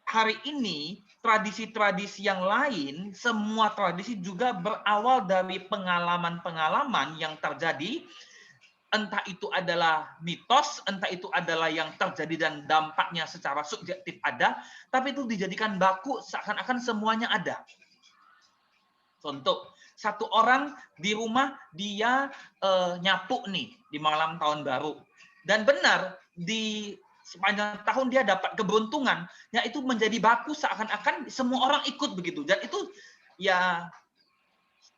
Speaker 1: hari ini, tradisi-tradisi yang lain, semua tradisi juga berawal dari pengalaman-pengalaman yang terjadi, entah itu adalah mitos, entah itu adalah yang terjadi dan dampaknya secara subjektif ada, tapi itu dijadikan baku seakan-akan semuanya ada. Contoh, satu orang di rumah dia nyapu nih di malam tahun baru. Dan benar, di sepanjang tahun dia dapat keberuntungan, ya itu menjadi baku seakan-akan semua orang ikut begitu. Dan itu ya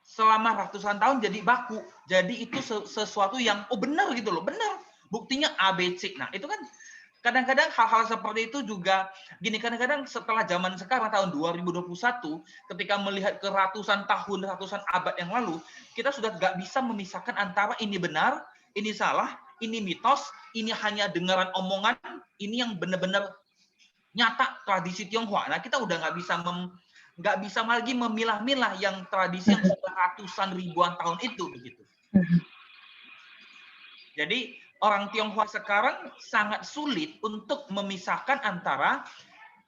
Speaker 1: selama ratusan tahun jadi baku. Jadi itu sesuatu yang benar gitu loh, benar. Buktinya ABC. Nah, itu kan kadang-kadang hal-hal seperti itu juga gini, kadang-kadang setelah zaman sekarang tahun 2021 ketika melihat ke ratusan tahun, ratusan abad yang lalu, kita sudah nggak bisa memisahkan antara ini benar, ini salah, ini mitos, ini hanya dengaran omongan, ini yang benar-benar nyata tradisi Tionghoa. Nah, kita udah nggak bisa lagi memilah-milah yang tradisi yang sudah ratusan ribuan tahun itu begitu. Jadi orang Tionghoa sekarang sangat sulit untuk memisahkan antara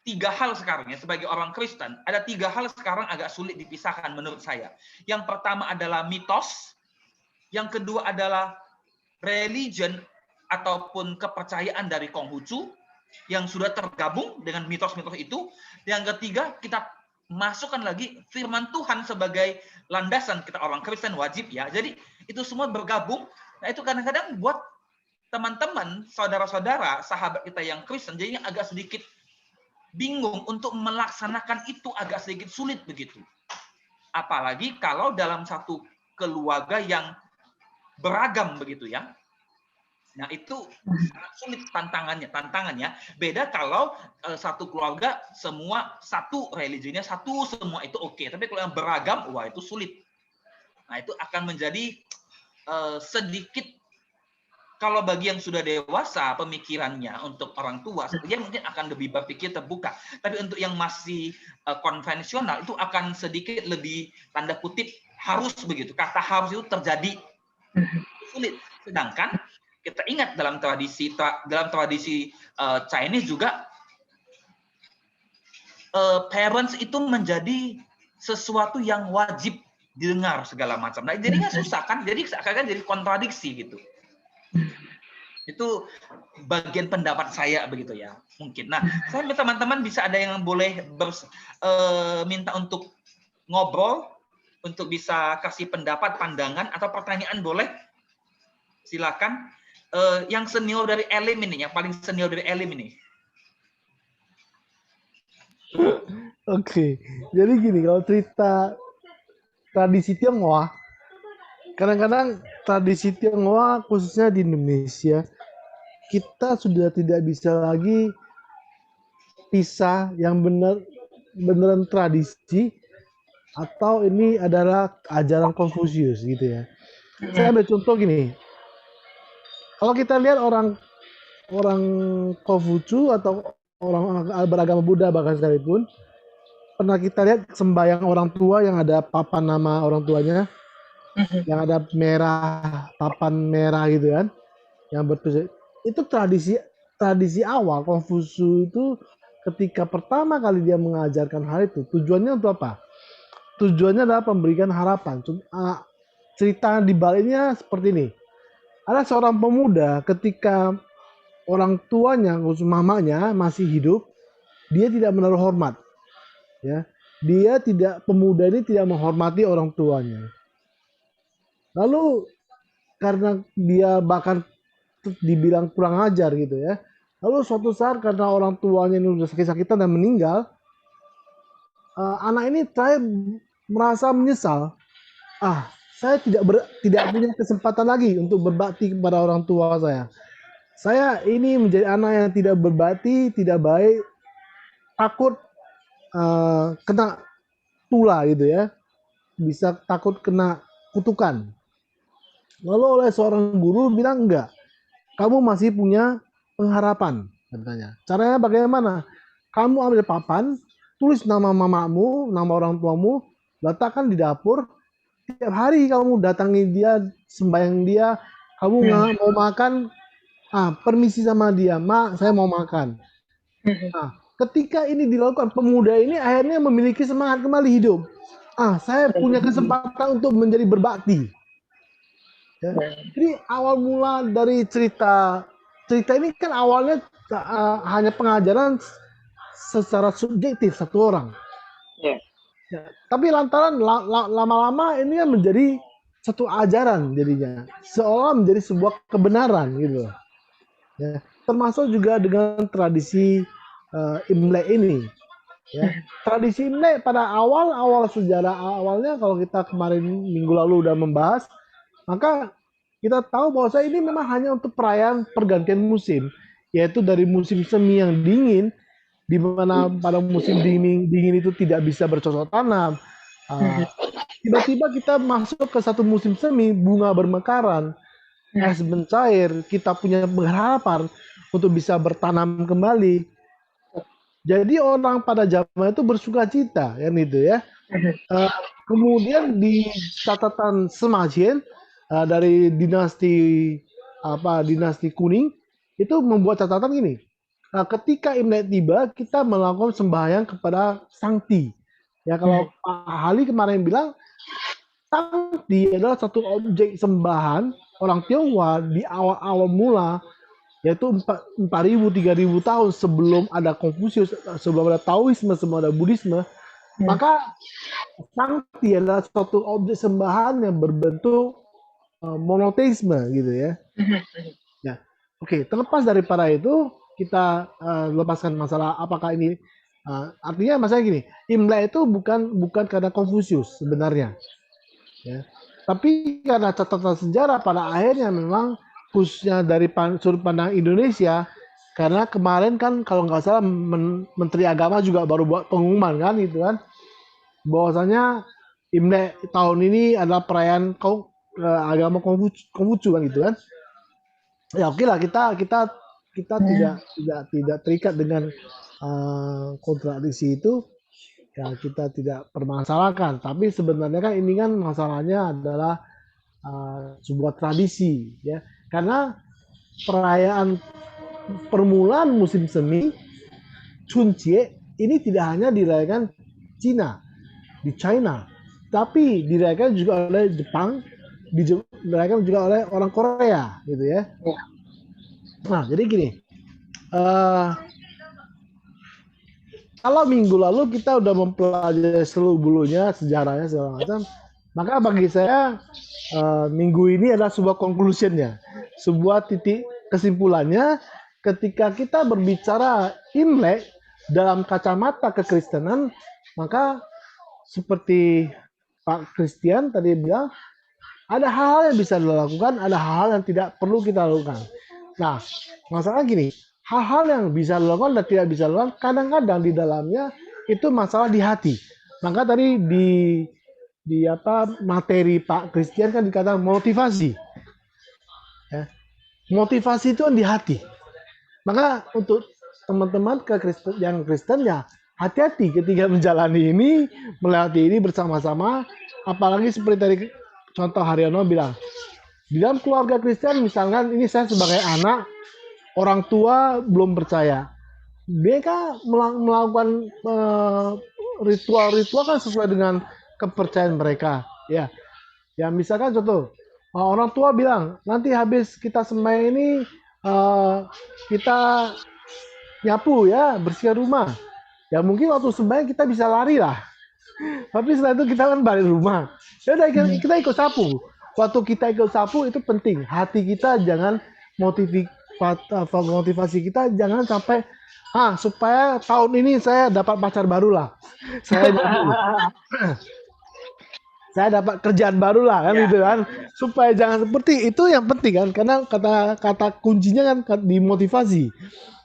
Speaker 1: tiga hal sekarang ya. Sebagai orang Kristen, ada tiga hal sekarang agak sulit dipisahkan menurut saya. Yang pertama adalah mitos, yang kedua adalah religion ataupun kepercayaan dari Konghucu yang sudah tergabung dengan mitos-mitos itu. Yang ketiga, kita masukkan lagi firman Tuhan sebagai landasan kita orang Kristen wajib ya. Jadi itu semua bergabung. Nah, itu kadang-kadang buat teman-teman, saudara-saudara, sahabat kita yang Kristen jadinya agak sedikit bingung untuk melaksanakan itu, agak sedikit sulit begitu. Apalagi kalau dalam satu keluarga yang beragam begitu ya. Nah, itu sangat sulit tantangannya. Beda kalau satu keluarga semua satu religinya satu, semua itu oke. Tapi kalau yang beragam, wah itu sulit. Nah, itu akan menjadi sedikit, kalau bagi yang sudah dewasa pemikirannya untuk orang tua, dia mungkin akan lebih berpikir terbuka. Tapi untuk yang masih konvensional itu akan sedikit lebih tanda kutip harus begitu. Kata harus itu terjadi sulit. Sedangkan kita ingat dalam tradisi Chinese juga parents itu menjadi sesuatu yang wajib didengar segala macam. Nah, jadinya susah kan? Jadi seakan-akan jadi kontradiksi gitu. Itu bagian pendapat saya begitu ya, mungkin. Nah, saya teman-teman bisa ada yang boleh minta untuk ngobrol, untuk bisa kasih pendapat, pandangan atau pertanyaan boleh. Silakan. Yang senior dari Elim ini, yang paling senior dari Elim ini.
Speaker 2: Oke, jadi gini, kalau cerita tradisi Tionghoa, kadang-kadang tradisi Tionghoa khususnya di Indonesia, kita sudah tidak bisa lagi pisah yang beneran tradisi atau ini adalah ajaran Konfusius gitu ya. Saya ambil contoh gini, kalau kita lihat orang Konghucu atau orang beragama Buddha bahkan sekalipun, pernah kita lihat sembahyang orang tua yang ada papan nama orang tuanya, yang ada merah, papan merah gitu kan, yang bertulis. Itu tradisi awal Konghucu itu ketika pertama kali dia mengajarkan hal itu, tujuannya untuk apa? Tujuannya adalah memberikan harapan. Cerita di baliknya seperti ini. Ada seorang pemuda ketika orang tuanya, khusus mamanya masih hidup, dia tidak menaruh hormat. Ya, pemuda ini tidak menghormati orang tuanya. Lalu karena dia bahkan dibilang kurang ajar gitu ya. Lalu suatu saat karena orang tuanya ini udah sakit-sakitan dan meninggal, anak ini saya merasa menyesal. Saya tidak punya kesempatan lagi untuk berbakti kepada orang tua saya. Saya ini menjadi anak yang tidak berbakti, tidak baik, takut kena tula gitu ya, bisa takut kena kutukan. Lalu oleh seorang guru bilang enggak, kamu masih punya pengharapan katanya. Caranya bagaimana? Kamu ambil papan, tulis nama mamamu, nama orang tuamu, letakkan di dapur. Tiap hari kamu datangi dia, sembahyang dia, kamu mau makan, permisi sama dia, mak saya mau makan. Nah, ketika ini dilakukan, pemuda ini akhirnya memiliki semangat kembali hidup. Saya punya kesempatan untuk menjadi berbakti. Ya. Jadi awal mula dari cerita ini kan awalnya hanya pengajaran secara subjektif satu orang.
Speaker 3: Ya.
Speaker 2: Tapi lantaran lama-lama ini kan menjadi satu ajaran jadinya, seolah menjadi sebuah kebenaran gitu. Ya. Termasuk juga dengan tradisi Imlek ini. Ya. Tradisi Imlek pada awal sejarah awalnya, kalau kita kemarin minggu lalu udah membahas, maka kita tahu bahwa ini memang hanya untuk perayaan pergantian musim, yaitu dari musim semi yang dingin, di mana pada musim dingin itu tidak bisa bercocok tanam. Tiba-tiba kita masuk ke satu musim semi, bunga bermekaran, es mencair, kita punya pengharapan untuk bisa bertanam kembali. Jadi orang pada zaman itu bersuka cita, kan itu ya. Kemudian di catatan Semajian dari dinasti kuning itu membuat catatan gini. Ketika Imlek tiba, kita melakukan sembahyang kepada Sangti. Ya, kalau Pak Hali kemarin bilang, Sangti adalah satu objek sembahan orang Tionghoa di awal-awal mula, yaitu 4.000 3.000 tahun sebelum ada Konfusius, sebelum ada Taoisme, sebelum ada Buddhisme. Maka Sangti adalah suatu objek sembahan yang berbentuk monoteisme gitu ya. Ya, oke. Terlepas daripada itu, kita lepaskan masalah apakah ini artinya masalah gini. Imlek itu bukan karena Konfusius sebenarnya. Ya. Tapi karena catatan sejarah pada akhirnya memang khususnya dari sudut pandang Indonesia, karena kemarin kan kalau nggak salah Menteri Agama juga baru buat pengumuman kan gitu kan, bahwasanya Imlek tahun ini adalah perayaan agama Konghucu kan gitu kan. Ya oke lah, kita tidak terikat dengan kontradiksi itu, ya kita tidak permasalahkan. Tapi sebenarnya kan ini kan masalahnya adalah sebuah tradisi ya, karena perayaan permulaan musim semi Chunjie ini tidak hanya dirayakan di China, tapi dirayakan juga oleh Jepang, dirayakan juga oleh orang Korea gitu ya. Nah jadi gini, kalau minggu lalu kita udah mempelajari seluruh bulunya, sejarahnya segala macam, maka bagi saya minggu ini adalah sebuah conclusionnya, sebuah titik kesimpulannya. Ketika kita berbicara Imlek dalam kacamata kekristenan, maka seperti Pak Christian tadi bilang, ada hal-hal yang bisa dilakukan, ada hal-hal yang tidak perlu kita lakukan. Nah, masalah gini, hal-hal yang bisa dilakukan dan tidak bisa dilakukan, kadang-kadang di dalamnya itu masalah di hati. Maka tadi di materi Pak Christian kan dikatakan motivasi. Ya. Motivasi itu kan di hati. Maka untuk teman-teman yang Kristen ya hati-hati ketika menjalani ini, melewati ini bersama-sama. Apalagi seperti tadi contoh Haryono bilang, di dalam keluarga Kristen misalkan ini saya sebagai anak, orang tua belum percaya, mereka melakukan ritual-ritual kan sesuai dengan kepercayaan mereka. Ya misalkan contoh, orang tua bilang nanti habis kita sembahyang ini kita nyapu ya, bersihkan rumah. Ya mungkin waktu sembahyang kita bisa lari lah, tapi setelah itu kita kan balik rumah. Ya udah kita ikut sapu. Waktu kita ikut sapu itu penting, hati kita jangan motivasi kita jangan sampai supaya tahun ini saya dapat pacar baru lah, saya saya dapat kerjaan baru lah kan,
Speaker 1: Ya,
Speaker 2: gitu kan,
Speaker 1: ya, ya.
Speaker 2: supaya jangan seperti itu. Yang penting kan, karena kata kuncinya kan di motivasi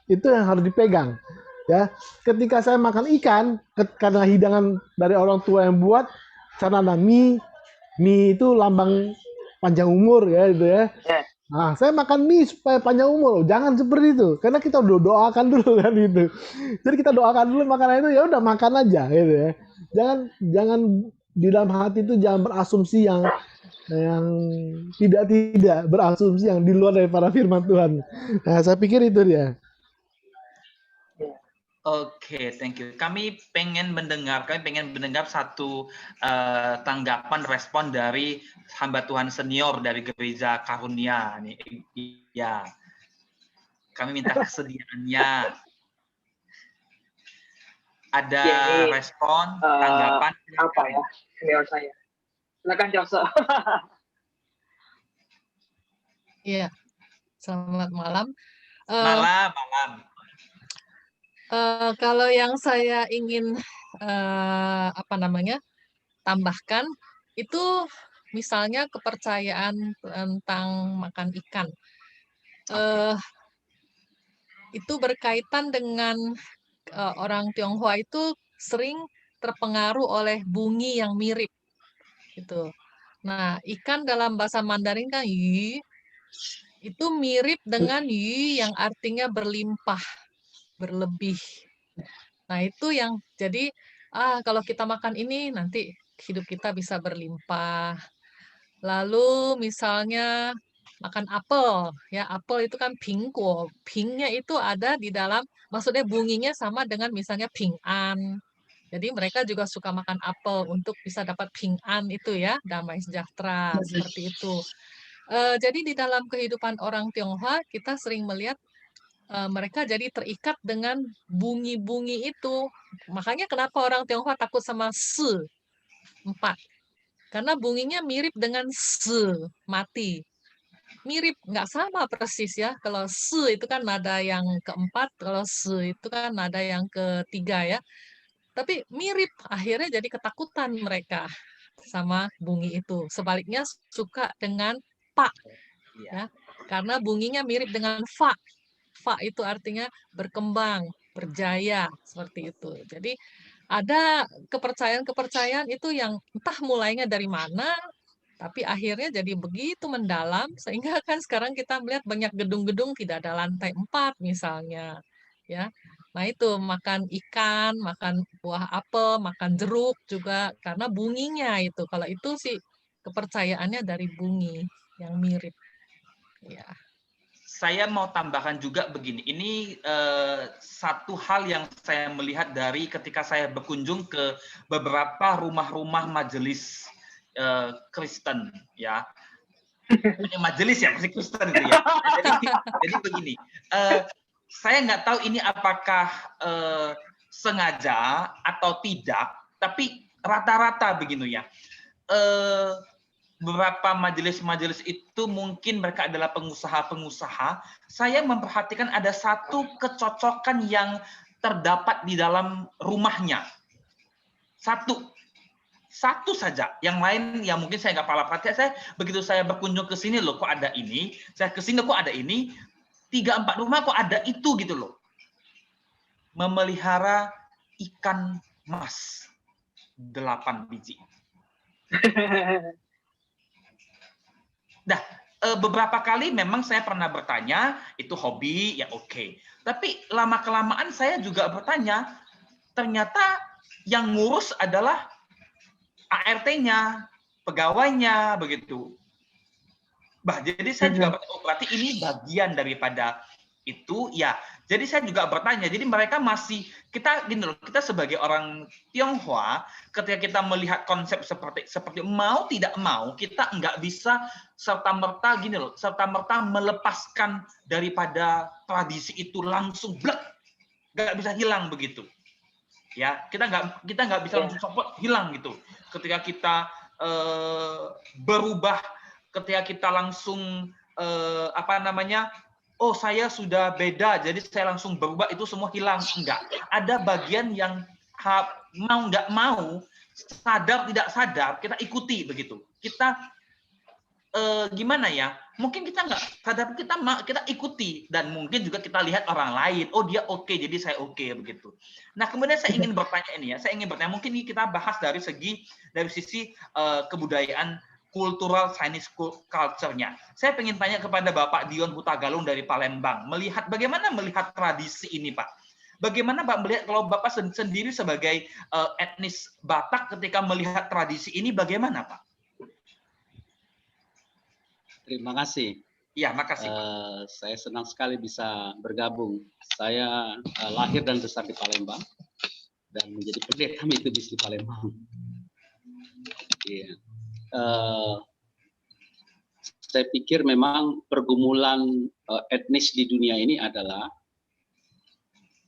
Speaker 2: itu yang harus dipegang ya. Ketika saya makan ikan, karena hidangan dari orang tua yang buat, karena ada mie itu lambang panjang umur ya, gitu ya.
Speaker 3: Ya.
Speaker 2: Nah, saya makan mie supaya panjang umur. Jangan seperti itu. Karena kita udah doakan dulu kan gitu. Jadi kita doakan dulu makanan itu, ya udah makan aja gitu ya. Jangan jangan di dalam hati itu jangan berasumsi yang tidak berasumsi yang di luar daripada firman Tuhan. Nah, saya pikir itu dia.
Speaker 1: Oke, thank you. Kami pengen mendengar satu tanggapan respon dari hamba Tuhan senior dari Gereja Karunia nih. Ya, kami minta kesediaannya. Ada
Speaker 3: Ya, ini
Speaker 1: respon, tanggapan?
Speaker 3: apa ya, senior saya. Silakan Jose.
Speaker 4: Iya, selamat malam.
Speaker 1: Malam.
Speaker 4: Kalau yang saya ingin tambahkan itu misalnya kepercayaan tentang makan ikan. Itu berkaitan dengan orang Tionghoa itu sering terpengaruh oleh bunyi yang mirip gitu. Nah, ikan dalam bahasa Mandarin kan yi, itu mirip dengan yi yang artinya berlimpah, berlebih. Nah, itu yang jadi kalau kita makan ini nanti hidup kita bisa berlimpah. Lalu misalnya makan apel, ya apel itu kan pingguo. Pingnya itu ada di dalam, maksudnya bunyinya sama dengan misalnya ping'an. Jadi mereka juga suka makan apel untuk bisa dapat ping'an itu ya, damai sejahtera seperti itu. Jadi di dalam kehidupan orang Tionghoa kita sering melihat mereka jadi terikat dengan bunyi-bunyi itu. Makanya kenapa orang Tionghoa takut sama se, 4. Karena bunyinya mirip dengan se, mati. Mirip, nggak sama persis ya. Kalau se itu kan nada yang keempat, kalau se itu kan nada yang ketiga ya. Tapi mirip, akhirnya jadi ketakutan mereka sama bunyi itu. Sebaliknya suka dengan pak, ya, karena bunyinya mirip dengan fa. Fa itu artinya berkembang, berjaya, seperti itu. Jadi ada kepercayaan-kepercayaan itu yang entah mulainya dari mana, tapi akhirnya jadi begitu mendalam, sehingga kan sekarang kita melihat banyak gedung-gedung tidak ada lantai 4 misalnya. Ya, nah itu makan ikan, makan buah apel, makan jeruk juga karena bunyinya itu. Kalau itu sih kepercayaannya dari bunyi yang mirip. Ya.
Speaker 1: Saya mau tambahkan juga begini. Ini satu hal yang saya melihat dari ketika saya berkunjung ke beberapa rumah-rumah majelis Kristen, ya. Majelis ya, masih Kristen itu ya. Jadi begini. Saya nggak tahu ini apakah sengaja atau tidak, tapi rata-rata begini ya. Beberapa majelis-majelis itu mungkin mereka adalah pengusaha-pengusaha. Saya memperhatikan ada satu kecocokan yang terdapat di dalam rumahnya. Satu saja. Yang lain yang mungkin saya nggak paham perhatian. Saya begitu saya berkunjung ke sini loh, kok ada ini. Saya ke sini kok ada ini. 3-4 rumah kok ada itu gitu loh. Memelihara ikan mas 8 biji. Nah, beberapa kali memang saya pernah bertanya, itu hobi, ya oke. Tapi lama-kelamaan saya juga bertanya, ternyata yang ngurus adalah ART-nya, pegawainya, begitu. Jadi saya juga berarti ini bagian daripada itu, ya. Jadi saya juga bertanya, jadi mereka masih, kita gini loh, kita sebagai orang Tionghoa, ketika kita melihat konsep seperti mau tidak mau, kita nggak bisa serta-merta gini loh, serta-merta melepaskan daripada tradisi itu langsung blek, nggak bisa hilang begitu. Ya, kita nggak bisa langsung copot hilang gitu. Ketika kita berubah, ketika kita langsung apa namanya, oh saya sudah beda, jadi saya langsung berubah, itu semua hilang. Enggak. Ada bagian yang mau nggak mau, sadar tidak sadar, kita ikuti begitu. Kita gimana ya? Mungkin kita nggak sadar, kita ikuti, dan mungkin juga kita lihat orang lain, oh dia oke, jadi saya oke begitu. Nah kemudian saya ingin bertanya ini ya, mungkin ini kita bahas dari sisi kebudayaan kultural Chinese culture-nya. Saya ingin tanya kepada Bapak Dion Hutagalung dari Palembang, bagaimana melihat tradisi ini, Pak? Bagaimana Pak melihat, kalau Bapak sendiri sebagai etnis Batak ketika melihat tradisi ini, bagaimana Pak?
Speaker 5: Terima kasih.
Speaker 1: Ya, makasih Pak.
Speaker 5: Saya senang sekali bisa bergabung. Saya lahir dan besar di Palembang dan menjadi pendeta metodis di Palembang. Iya. Saya pikir memang pergumulan etnis di dunia ini adalah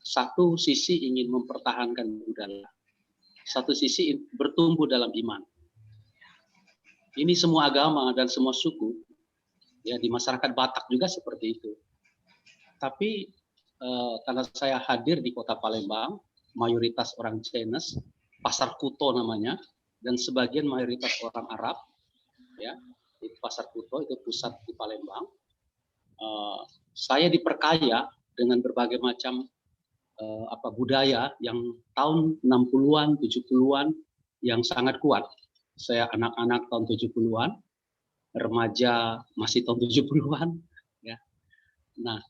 Speaker 5: satu sisi ingin mempertahankan budaya, satu sisi bertumbuh dalam iman. Ini semua agama dan semua suku, ya di masyarakat Batak juga seperti itu. Tapi karena saya hadir di kota Palembang, mayoritas orang Chinese, Pasar Kuto namanya, dan sebagian mayoritas orang Arab, ya di Pasar Kuto itu pusat di Palembang. Saya diperkaya dengan berbagai macam budaya yang tahun 60-an, 70-an yang sangat kuat. Saya anak-anak tahun 70-an, remaja masih tahun 70-an, ya. Nah,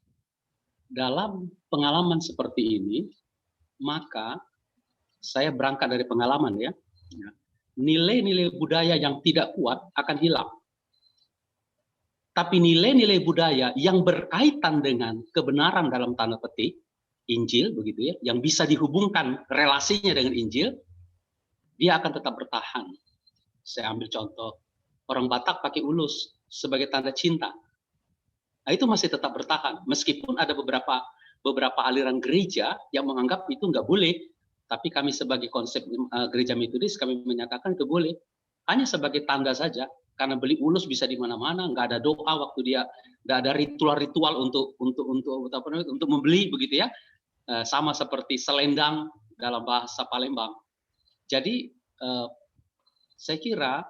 Speaker 5: dalam pengalaman seperti ini, maka saya berangkat dari pengalaman ya. Nilai-nilai budaya yang tidak kuat akan hilang. Tapi nilai-nilai budaya yang berkaitan dengan kebenaran dalam tanda petik, Injil begitu ya, yang bisa dihubungkan relasinya dengan Injil, dia akan tetap bertahan. Saya ambil contoh, orang Batak pakai ulus sebagai tanda cinta. Nah, itu masih tetap bertahan, meskipun ada beberapa aliran gereja yang menganggap itu nggak boleh. Tapi kami sebagai konsep gereja metodis, kami menyatakan itu boleh. Hanya sebagai tanda saja, karena beli ulus bisa di mana-mana, nggak ada doa waktu dia, nggak ada ritual-ritual untuk membeli begitu ya. Sama seperti selendang dalam bahasa Palembang. Jadi saya kira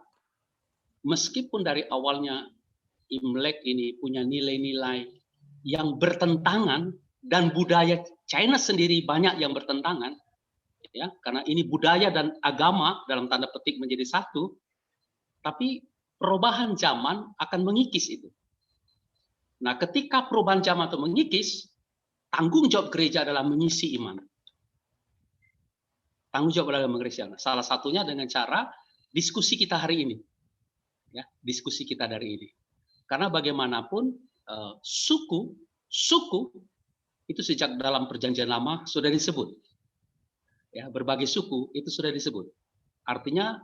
Speaker 5: meskipun dari awalnya Imlek ini punya nilai-nilai yang bertentangan dan budaya China sendiri banyak yang bertentangan, ya karena ini budaya dan agama dalam tanda petik menjadi satu, tapi perubahan zaman akan mengikis itu. Nah, ketika perubahan zaman itu mengikis, tanggung jawab gereja adalah mengisi iman. Tanggung jawab adalah mengisi iman. Salah satunya dengan cara diskusi kita hari ini, ya diskusi kita dari ini. Karena bagaimanapun suku itu sejak dalam perjanjian lama sudah disebut. Ya, berbagai suku itu sudah disebut. Artinya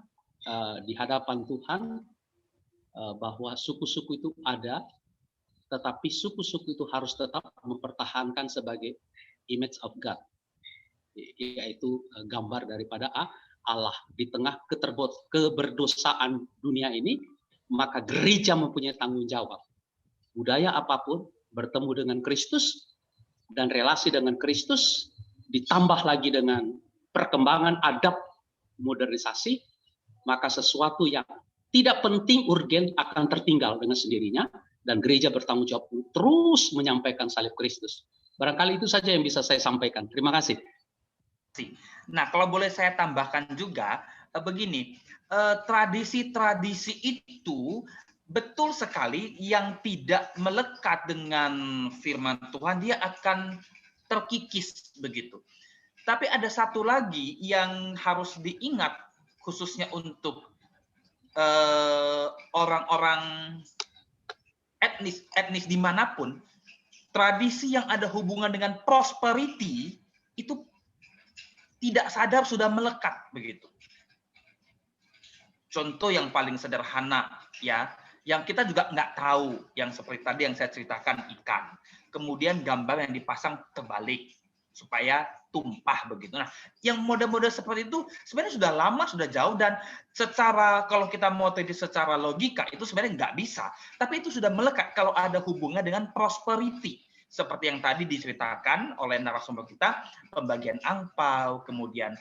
Speaker 5: di hadapan Tuhan bahwa suku-suku itu ada, tetapi suku-suku itu harus tetap mempertahankan sebagai image of God, yaitu gambar daripada Allah. Di tengah keberdosaan dunia ini, maka gereja mempunyai tanggung jawab. Budaya apapun bertemu dengan Kristus dan relasi dengan Kristus, ditambah lagi dengan perkembangan adab modernisasi, maka sesuatu yang tidak penting urgen akan tertinggal dengan sendirinya, dan gereja bertanggung jawab terus menyampaikan salib Kristus. Barangkali itu saja yang bisa saya sampaikan. Terima kasih.
Speaker 1: Nah, kalau boleh saya tambahkan juga begini, tradisi-tradisi itu betul sekali yang tidak melekat dengan firman Tuhan, dia akan terkikis begitu. Tapi ada satu lagi yang harus diingat, khususnya untuk orang-orang etnis dimanapun, tradisi yang ada hubungan dengan prosperity itu tidak sadar sudah melekat begitu. Contoh yang paling sederhana ya, yang kita juga nggak tahu, yang seperti tadi yang saya ceritakan ikan, kemudian gambar yang dipasang terbalik. supaya tumpah begitu. Nah, yang mode-mode seperti itu sebenarnya sudah lama, sudah jauh, dan secara kalau kita mau teliti secara logika itu sebenarnya nggak bisa. Tapi itu sudah melekat kalau ada hubungannya dengan prosperity. Seperti yang tadi diceritakan oleh narasumber kita, pembagian angpau, kemudian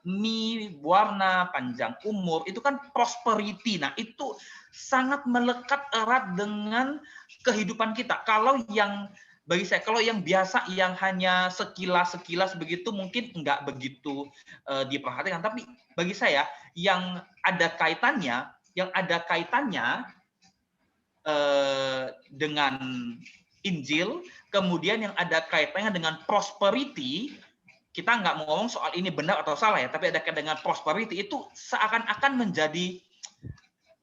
Speaker 1: mie, warna, panjang umur, itu kan prosperity. Nah, itu sangat melekat erat dengan kehidupan kita. Kalau yang bagi saya, kalau yang biasa, yang hanya sekilas begitu mungkin nggak begitu diperhatikan. Tapi bagi saya, yang ada kaitannya dengan Injil, kemudian yang ada kaitannya dengan prosperity, kita nggak mau ngomong soal ini benar atau salah ya, tapi ada kaitan dengan prosperity, itu seakan-akan menjadi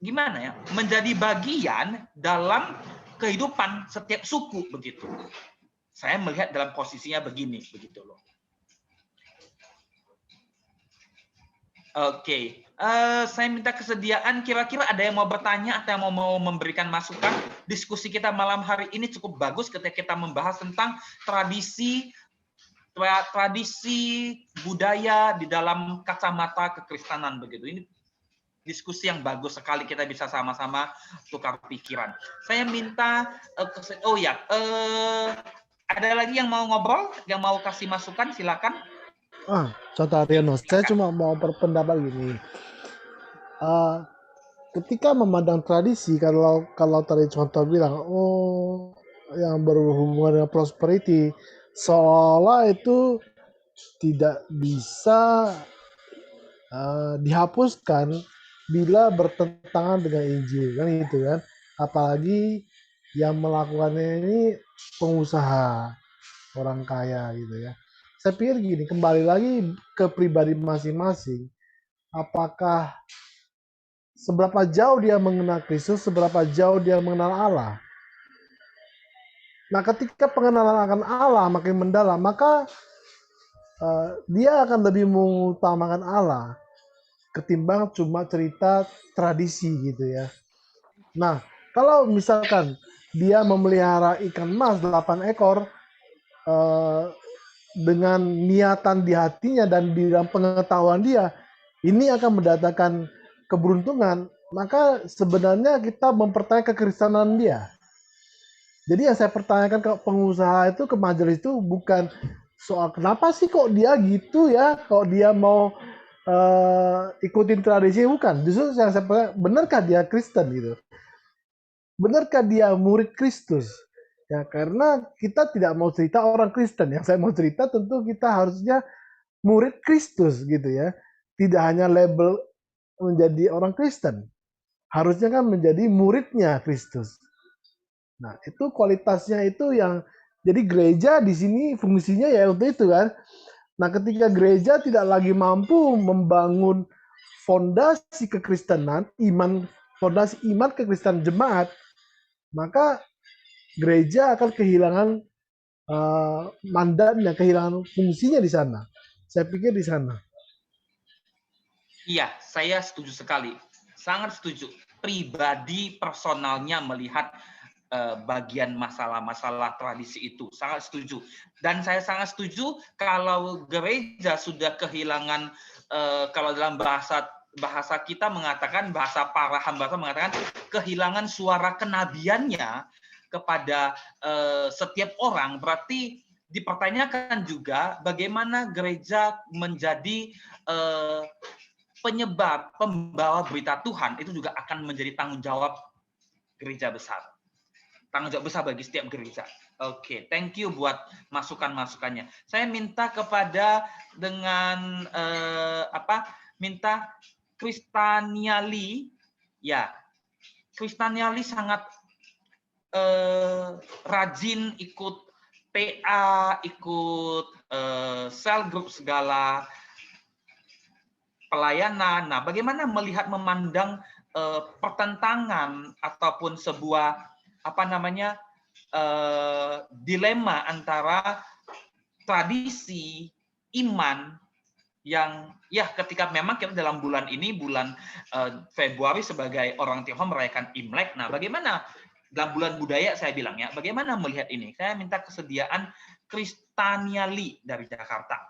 Speaker 1: gimana ya? Menjadi bagian dalam kehidupan setiap suku begitu. Saya melihat dalam posisinya begini begitu loh. Oke, saya minta kesediaan. Kira-kira ada yang mau bertanya atau yang mau memberikan masukan? Diskusi kita malam hari ini cukup bagus ketika kita membahas tentang tradisi budaya di dalam kacamata kekristenan begitu. Ini diskusi yang bagus sekali, kita bisa sama-sama tukar pikiran. Saya minta ada lagi yang mau ngobrol, yang mau kasih masukan, silakan.
Speaker 2: Contoh Aryono, saya cuma mau berpendapat gini. Ketika memandang tradisi, kalau tadi contoh bilang, yang berhubungan dengan prosperity, seolah itu tidak bisa dihapuskan bila bertentangan dengan Injil, kan gitu kan. Apalagi yang melakukannya ini pengusaha, orang kaya gitu ya. Saya pikir gini, kembali lagi ke pribadi masing-masing. Apakah seberapa jauh dia mengenal Kristus, seberapa jauh dia mengenal Allah. Nah, ketika pengenalan akan Allah makin mendalam, maka dia akan lebih mengutamakan Allah ketimbang cuma cerita tradisi gitu ya. Nah, kalau misalkan dia memelihara ikan emas 8 ekor dengan niatan di hatinya dan di dalam pengetahuan dia, ini akan mendatangkan keberuntungan, maka sebenarnya kita mempertanyakan kekristenan dia. Jadi yang saya pertanyakan ke pengusaha itu, ke majelis itu, bukan soal kenapa sih kok dia gitu ya, kok dia mau ikutin tradisi, bukan. Justru yang saya pertanyaan, benarkah dia Kristen gitu? Benarkah dia murid Kristus? Ya, karena kita tidak mau cerita orang Kristen. Yang saya mau cerita tentu kita harusnya murid Kristus gitu ya. Tidak hanya label menjadi orang Kristen. Harusnya kan menjadi muridnya Kristus. Nah, itu kualitasnya itu yang jadi gereja di sini fungsinya ya untuk itu kan. Nah, ketika gereja tidak lagi mampu membangun fondasi kekristenan, fondasi iman kekristenan jemaat, maka gereja akan kehilangan mandatnya, kehilangan fungsinya di sana. Saya pikir di sana.
Speaker 1: Iya, saya setuju sekali. Sangat setuju. Pribadi personalnya melihat bagian masalah-masalah tradisi itu. Sangat setuju. Dan saya sangat setuju kalau gereja sudah kehilangan, kalau dalam bahasa kita mengatakan, bahasa para hamba mengatakan, kehilangan suara kenabiannya kepada setiap orang, berarti dipertanyakan juga bagaimana gereja menjadi penyebar, pembawa berita Tuhan. Itu juga akan menjadi tanggung jawab gereja besar. Tanggung jawab besar bagi setiap gereja. Oke, thank you buat masukan-masukannya. Saya minta kepada dengan minta Kristaniali, ya, Kristaniali sangat rajin ikut PA, ikut cell group segala pelayanan. Nah, bagaimana melihat memandang pertentangan ataupun sebuah dilema antara tradisi iman yang ya ketika memang kita dalam bulan ini, bulan Februari sebagai orang Tionghoa merayakan Imlek. Nah, bagaimana dalam bulan budaya saya bilang ya, bagaimana melihat ini? Saya minta kesediaan Kristania Lee dari Jakarta.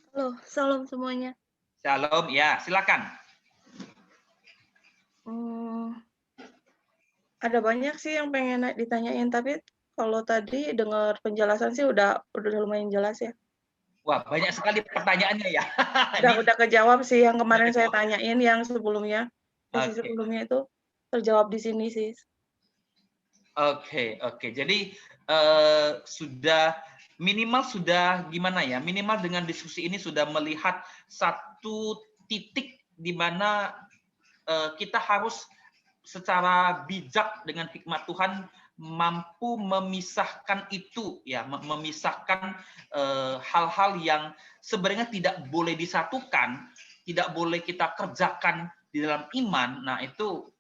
Speaker 6: Halo, salam semuanya.
Speaker 1: Shalom, ya silakan.
Speaker 6: Ada banyak sih yang pengen ditanyain, tapi kalau tadi dengar penjelasan sih udah lumayan jelas ya.
Speaker 1: Wah, banyak sekali pertanyaannya ya.
Speaker 6: Udah kejawab sih yang kemarin saya tanyain, yang sebelumnya, sesi
Speaker 1: Oke.
Speaker 6: sebelumnya itu terjawab di sini sih.
Speaker 1: Oke. Jadi sudah minimal sudah gimana ya? Minimal dengan diskusi ini sudah melihat satu titik di mana kita harus secara bijak dengan hikmat Tuhan mampu memisahkan itu ya, memisahkan hal-hal yang sebenarnya tidak boleh disatukan, tidak boleh kita kerjakan di dalam iman. Nah, itu.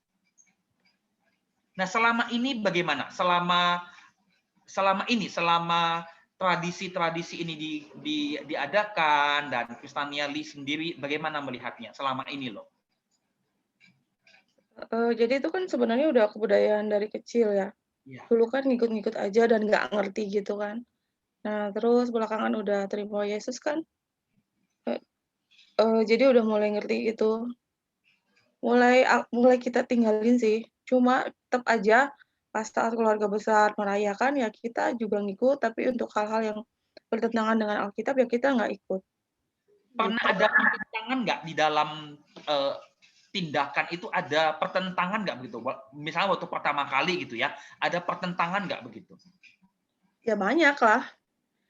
Speaker 1: Nah, selama ini bagaimana? Selama tradisi-tradisi ini diadakan dan Kristania Lee sendiri bagaimana melihatnya selama ini loh?
Speaker 6: Jadi itu kan sebenarnya udah kebudayaan dari kecil ya.
Speaker 1: Ya.
Speaker 6: Dulu kan ngikut-ngikut aja dan nggak ngerti gitu kan. Nah, terus belakangan udah terima Yesus kan. Jadi udah mulai ngerti gitu. Mulai kita tinggalin sih. Cuma tetap aja pas saat keluarga besar merayakan ya kita juga ngikut, tapi untuk hal-hal yang bertentangan dengan Alkitab ya kita nggak ikut.
Speaker 1: Pernah ada pertentangan nggak di dalam tindakan itu, ada pertentangan nggak begitu? Misalnya waktu pertama kali gitu ya, ada pertentangan nggak begitu?
Speaker 6: Ya banyak lah.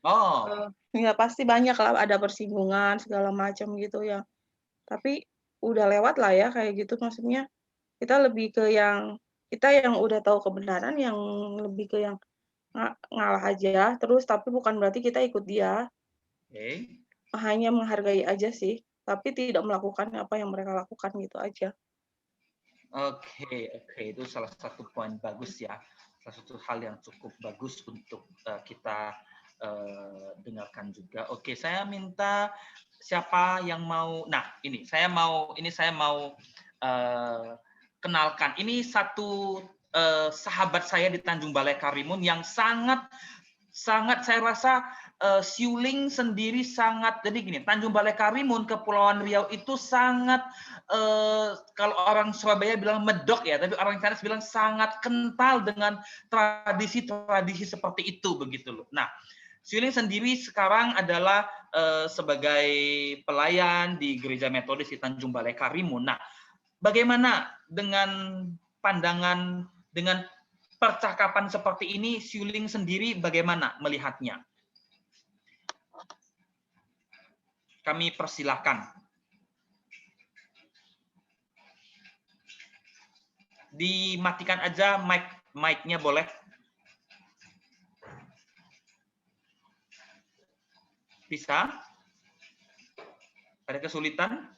Speaker 1: Oh.
Speaker 6: Ya pasti banyak lah, ada persinggungan segala macam gitu ya. Tapi udah lewat lah ya kayak gitu, maksudnya kita lebih ke kita yang udah tahu kebenaran, yang lebih ke yang ngalah aja terus, tapi bukan berarti kita ikut dia. Hanya menghargai aja sih, tapi tidak melakukan apa yang mereka lakukan gitu aja.
Speaker 1: Oke, itu salah satu poin bagus ya, salah satu hal yang cukup bagus untuk kita dengarkan juga. Oke, saya minta siapa yang mau. Nah, ini saya mau kenalkan. Ini satu sahabat saya di Tanjung Balai Karimun yang sangat saya rasa Siuling sendiri sangat. Jadi gini, Tanjung Balai Karimun, Kepulauan Riau itu sangat kalau orang Surabaya bilang medok ya, tapi orang Chinese bilang sangat kental dengan tradisi-tradisi seperti itu begitu loh. Nah, Siuling sendiri sekarang adalah sebagai pelayan di Gereja Metodis di Tanjung Balai Karimun. Nah, bagaimana dengan pandangan, dengan percakapan seperti ini, Siuling sendiri bagaimana melihatnya? Kami persilahkan. Dimatikan aja mic-nya boleh. Bisa? Ada kesulitan?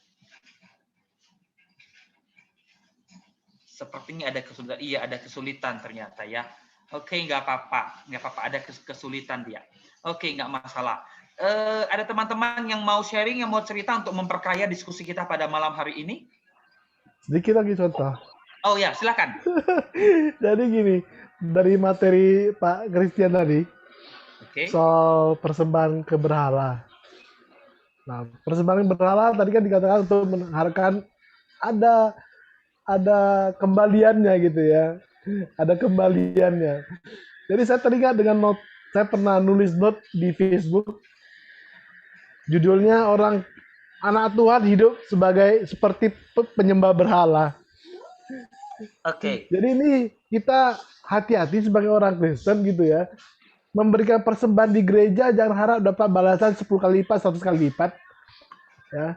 Speaker 1: Sepertinya ada kesulitan. Iya, ada kesulitan ternyata ya. Oke, nggak apa-apa. Ada kesulitan dia. Oke, nggak masalah. Ada teman-teman yang mau sharing, yang mau cerita untuk memperkaya diskusi kita pada malam hari ini?
Speaker 2: Sedikit lagi contoh.
Speaker 1: Oh ya, silakan.
Speaker 2: Jadi gini, dari materi Pak Christian tadi, soal persembahan ke berhala. Nah, persembahan berhala tadi kan dikatakan untuk mengharapkan ada kembaliannya gitu ya. Ada kembaliannya. Jadi saya teringat dengan saya pernah nulis note di Facebook. Judulnya anak Tuhan hidup seperti penyembah berhala.
Speaker 1: Oke.
Speaker 2: Jadi ini kita hati-hati sebagai orang Kristen gitu ya. Memberikan persembahan di gereja jangan harap dapat balasan 10 kali lipat, 100 kali lipat. Ya.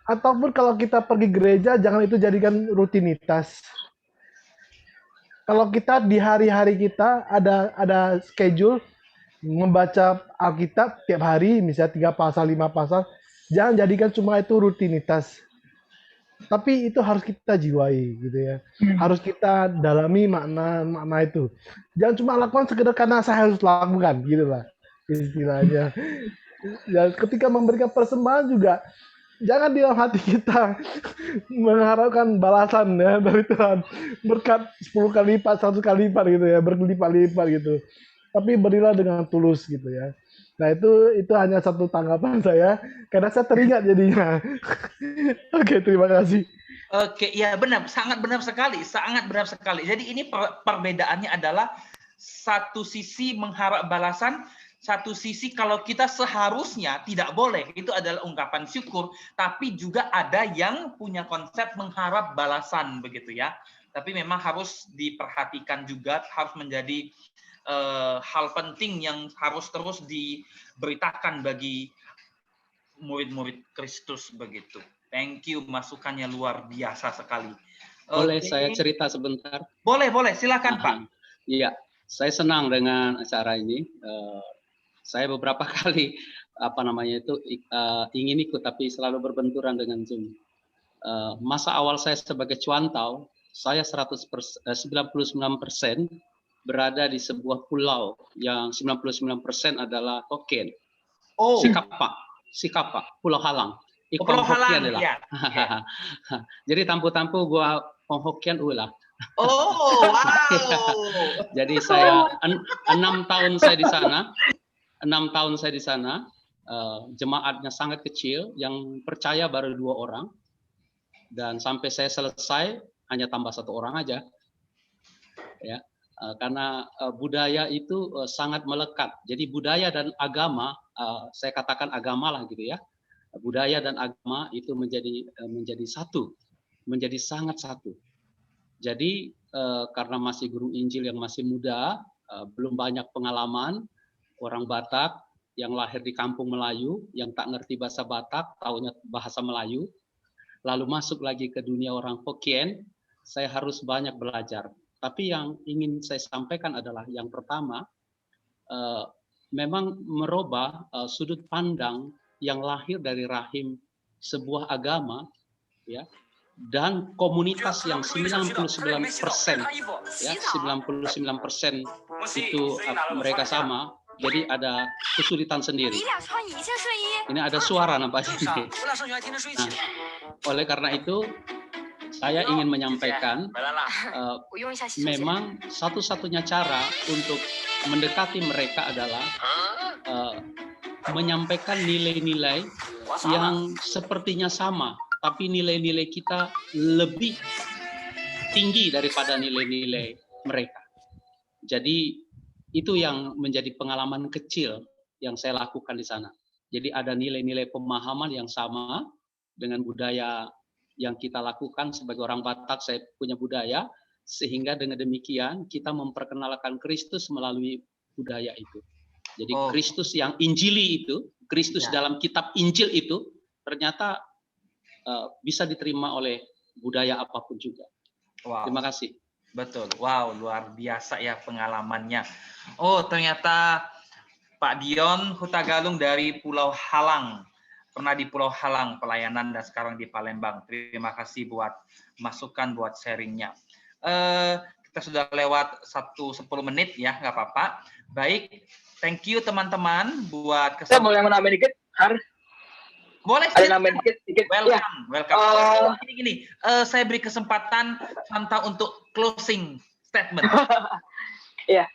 Speaker 2: Ataupun kalau kita pergi gereja jangan itu jadikan rutinitas. Kalau kita di hari-hari kita ada schedule membaca Alkitab tiap hari, misalnya 3 pasal, 5 pasal, jangan jadikan cuma itu rutinitas. Tapi itu harus kita jiwai gitu ya. Harus kita dalami makna itu. Jangan cuma lakukan sekedar karena saya harus lakukan gitu lah istilahnya. Dan ketika memberikan persembahan juga jangan di dalam hati kita mengharapkan balasan ya dari Tuhan, berkat 10 kali lipat, 100 kali lipat gitu ya, berlipat-lipat gitu. Tapi berilah dengan tulus gitu ya. Nah itu hanya satu tanggapan saya, karena saya teringat jadinya. Oke, terima kasih.
Speaker 1: Oke, ya benar, sangat benar sekali, sangat benar sekali. Jadi ini perbedaannya adalah satu sisi mengharap balasan, satu sisi kalau kita seharusnya tidak boleh, itu adalah ungkapan syukur, tapi juga ada yang punya konsep mengharap balasan begitu ya. Tapi memang harus diperhatikan juga, harus menjadi hal penting yang harus terus diberitakan bagi murid-murid Kristus begitu. Thank you, masukannya luar biasa sekali.
Speaker 5: Boleh
Speaker 1: Oke.
Speaker 5: saya cerita sebentar?
Speaker 1: Boleh, silakan Pak.
Speaker 5: Iya, saya senang dengan acara ini. Saya beberapa kali ingin ikut, tapi selalu berbenturan dengan Zoom. Masa awal saya sebagai cuantau, saya 99% berada di sebuah pulau yang 99% adalah Hokkien.
Speaker 1: Oh.
Speaker 5: Sikapa, Pulau Halang.
Speaker 1: Pulau Halang, ya.
Speaker 5: Jadi tampu-tampu gua Hokkien ulah.
Speaker 1: Oh, wow.
Speaker 5: Jadi saya 6 tahun saya di sana. 6 tahun saya di sana. Jemaatnya sangat kecil, yang percaya baru 2 orang. Dan sampai saya selesai hanya tambah 1 orang aja. Ya. Karena budaya itu sangat melekat. Jadi budaya dan agama, saya katakan agama lah gitu ya. Budaya dan agama itu menjadi satu, menjadi sangat satu. Jadi karena masih guru Injil yang masih muda, belum banyak pengalaman, orang Batak yang lahir di kampung Melayu, yang tak ngerti bahasa Batak, taunya bahasa Melayu, lalu masuk lagi ke dunia orang Hokkien, saya harus banyak belajar. Tapi yang ingin saya sampaikan adalah yang pertama, memang merubah sudut pandang yang lahir dari rahim sebuah agama, ya, dan komunitas yang 99% ya, 99% itu mereka sama. Jadi ada kesulitan sendiri. Ini ada suara nampaknya. Nah, oleh karena itu saya ingin menyampaikan memang satu-satunya cara untuk mendekati mereka adalah menyampaikan nilai-nilai yang sepertinya sama, tapi nilai-nilai kita lebih tinggi daripada nilai-nilai mereka. Jadi itu yang menjadi pengalaman kecil yang saya lakukan di sana. Jadi ada nilai-nilai pemahaman yang sama dengan budaya yang kita lakukan sebagai orang Batak. Saya punya budaya, sehingga dengan demikian kita memperkenalkan Kristus melalui budaya itu. Jadi Kristus yang Injili itu, Kristus dalam kitab Injil itu ternyata bisa diterima oleh budaya apapun juga.
Speaker 1: Wow.
Speaker 5: Terima kasih.
Speaker 1: Betul. Wow, luar biasa ya pengalamannya. Oh, ternyata Pak Dion Hutagalung dari Pulau Halang. Pernah di Pulau Halang pelayanan dan sekarang di Palembang. Terima kasih buat masukan, buat sharingnya. Kita sudah lewat 10 menit ya, nggak apa-apa. Baik, thank you teman-teman buat
Speaker 3: kesempatan. Saya boleh menambah dikit, Har?
Speaker 1: Boleh.
Speaker 3: Ada nambahin dikit.
Speaker 1: Welcome. Gini, saya beri kesempatan Santa untuk closing statement.
Speaker 3: Iya.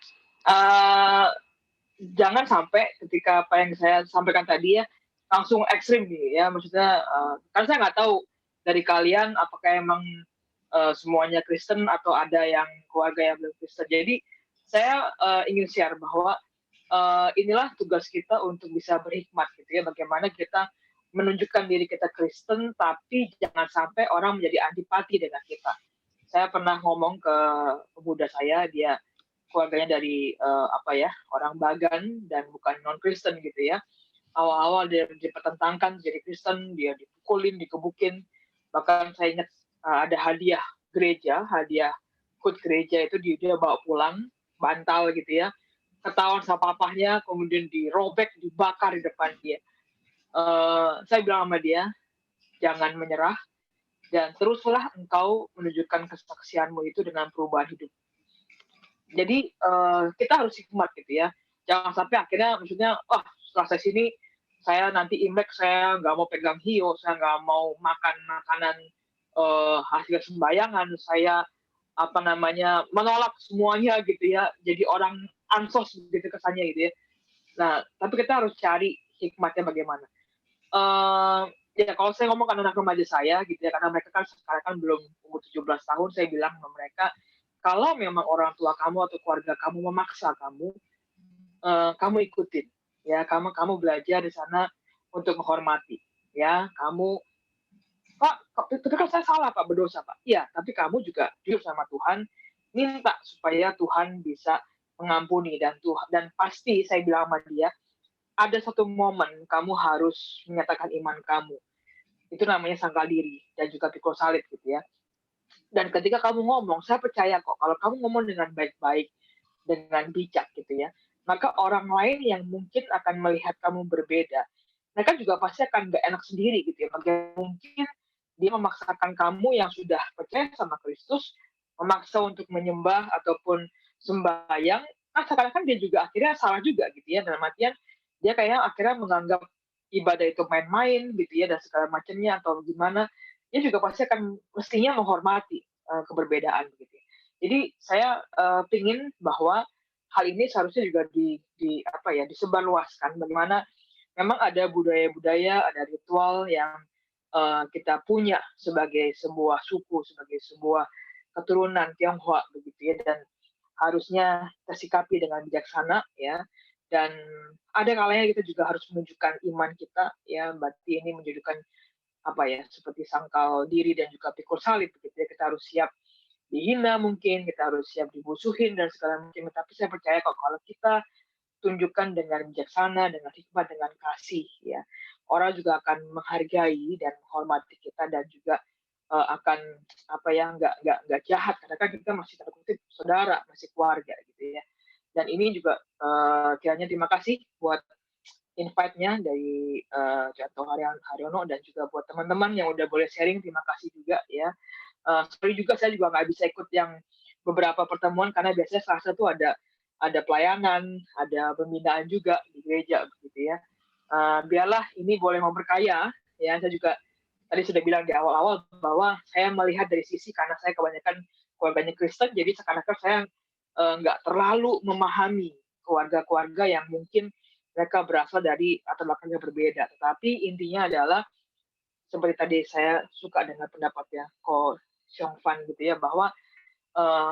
Speaker 3: Jangan sampai ketika apa yang saya sampaikan tadi ya langsung ekstrim nih ya, maksudnya kan saya nggak tahu dari kalian apakah emang semuanya Kristen atau ada yang keluarga yang belum Kristen. Jadi saya ingin share bahwa inilah tugas kita untuk bisa berhikmat gitu ya, bagaimana kita menunjukkan diri kita Kristen tapi jangan sampai orang menjadi antipati dengan kita. Saya pernah ngomong ke pemuda saya, dia keluarganya dari orang Bagan dan bukan non Kristen gitu ya. Awal-awal dia dipertentangkan jadi Kristen, dia dipukulin, dikebukin. Bahkan saya ingat ada hadiah gereja, hadiah hut gereja itu dia bawa pulang, bantal gitu ya. Ketahuan sama papahnya, kemudian dirobek, dibakar di depan dia. Saya bilang sama dia, jangan menyerah, dan teruslah engkau menunjukkan kesaksianmu itu dengan perubahan hidup. Jadi kita harus hikmat gitu ya. Jangan sampai akhirnya maksudnya, setelah saya sini saya nanti Imlek saya nggak mau pegang hiyo, saya nggak mau makan makanan hasil sembayangan, saya apa namanya menolak semuanya gitu ya, jadi orang ansos gitu kesannya gitu ya. Nah, tapi kita harus cari hikmatnya bagaimana. Ya kalau saya ngomong ke anak remaja saya gitu ya, karena mereka kan sekarang kan belum umur 17 tahun, saya bilang sama mereka, kalau memang orang tua kamu atau keluarga kamu memaksa kamu, kamu ikutin, ya kamu belajar di sana untuk menghormati, ya kamu Pak, tapi kan saya salah Pak, berdosa Pak. Iya, tapi kamu juga jujur sama Tuhan, minta supaya Tuhan bisa mengampuni dan pasti saya bilang sama dia, ada satu momen kamu harus menyatakan iman kamu. Itu namanya sangkal diri dan juga pikul salib gitu ya. Dan ketika kamu ngomong, saya percaya kok kalau kamu ngomong dengan baik-baik, dengan bijak gitu ya, maka orang lain yang mungkin akan melihat kamu berbeda, mereka juga pasti akan nggak enak sendiri gitu ya. Bagaimana mungkin dia memaksakan kamu yang sudah percaya sama Kristus, memaksa untuk menyembah ataupun sembahyang, seakan-akan dia juga akhirnya salah juga gitu ya, dalam artian dia kayak akhirnya menganggap ibadah itu main-main gitu ya dan segala macamnya atau gimana, dia juga pasti akan mestinya menghormati keberbedaan begitu ya. Jadi saya pingin bahwa hal ini seharusnya juga disebarluaskan bagaimana memang ada budaya-budaya, ada ritual yang kita punya sebagai sebuah suku, sebagai sebuah keturunan Tionghoa begitu ya, dan harusnya kita sikapi dengan bijaksana ya. Dan ada kalanya kita juga harus menunjukkan iman kita ya, berarti ini menunjukkan seperti sangkal diri dan juga pikul salib begitu ya. Kita harus siap dihina mungkin, kita harus siap dimusuhin dan segala macam. Tapi saya percaya kok kalau kita tunjukkan dengan bijaksana, dengan hikmat, dengan kasih ya, orang juga akan menghargai dan menghormati kita dan juga akan nggak jahat karena kan kita masih terkutip saudara, masih keluarga gitu ya. Dan ini juga kiranya terima kasih buat invite-nya dari Jatuh Haryono dan juga buat teman-teman yang udah boleh sharing, terima kasih juga ya. Sorry juga saya juga nggak bisa ikut yang beberapa pertemuan karena biasanya Selasa tuh ada pelayanan, ada pembinaan juga di gereja begitu ya. Biarlah ini boleh memperkaya ya. Saya juga tadi sudah bilang di awal-awal bahwa saya melihat dari sisi karena saya kebanyakan keluarganya Kristen, jadi seakan-akan saya nggak terlalu memahami keluarga-keluarga yang mungkin mereka berasal dari latar belakang yang berbeda. Tetapi intinya adalah seperti tadi saya suka dengan pendapatnya Ko Xiong Fan gitu ya, bahwa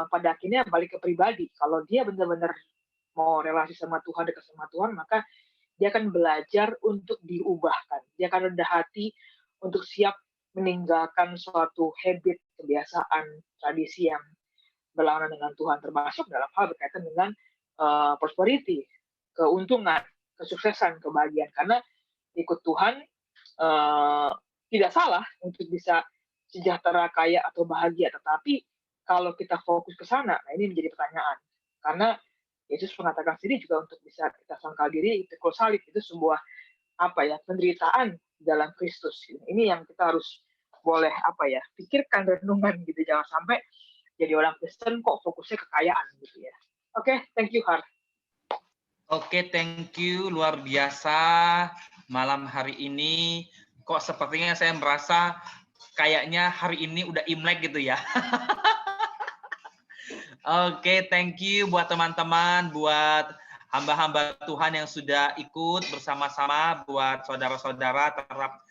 Speaker 3: pada akhirnya balik ke pribadi. Kalau dia benar-benar mau relasi sama Tuhan, dekat sama Tuhan, maka dia akan belajar untuk diubahkan. Dia akan rendah hati untuk siap meninggalkan suatu habit, kebiasaan, tradisi yang berlawanan dengan Tuhan, termasuk dalam hal berkaitan dengan prosperity, keuntungan, kesuksesan, kebahagiaan. Karena ikut Tuhan tidak salah untuk bisa sejahtera, kaya, atau bahagia. Tetapi kalau kita fokus ke sana, nah ini menjadi pertanyaan. Karena Yesus mengatakan sendiri juga untuk bisa kita sangkal diri, pikul salib itu sebuah penderitaan dalam Kristus. Ini yang kita harus boleh pikirkan, renungan gitu. Jangan sampai jadi orang Kristen kok fokusnya kekayaan gitu ya. Oke, thank you Har.
Speaker 1: Oke, thank you, luar biasa malam hari ini. Kok sepertinya saya merasa kayaknya hari ini udah Imlek gitu ya. Oke, thank you buat teman-teman, buat hamba-hamba Tuhan yang sudah ikut bersama-sama, buat saudara-saudara tetap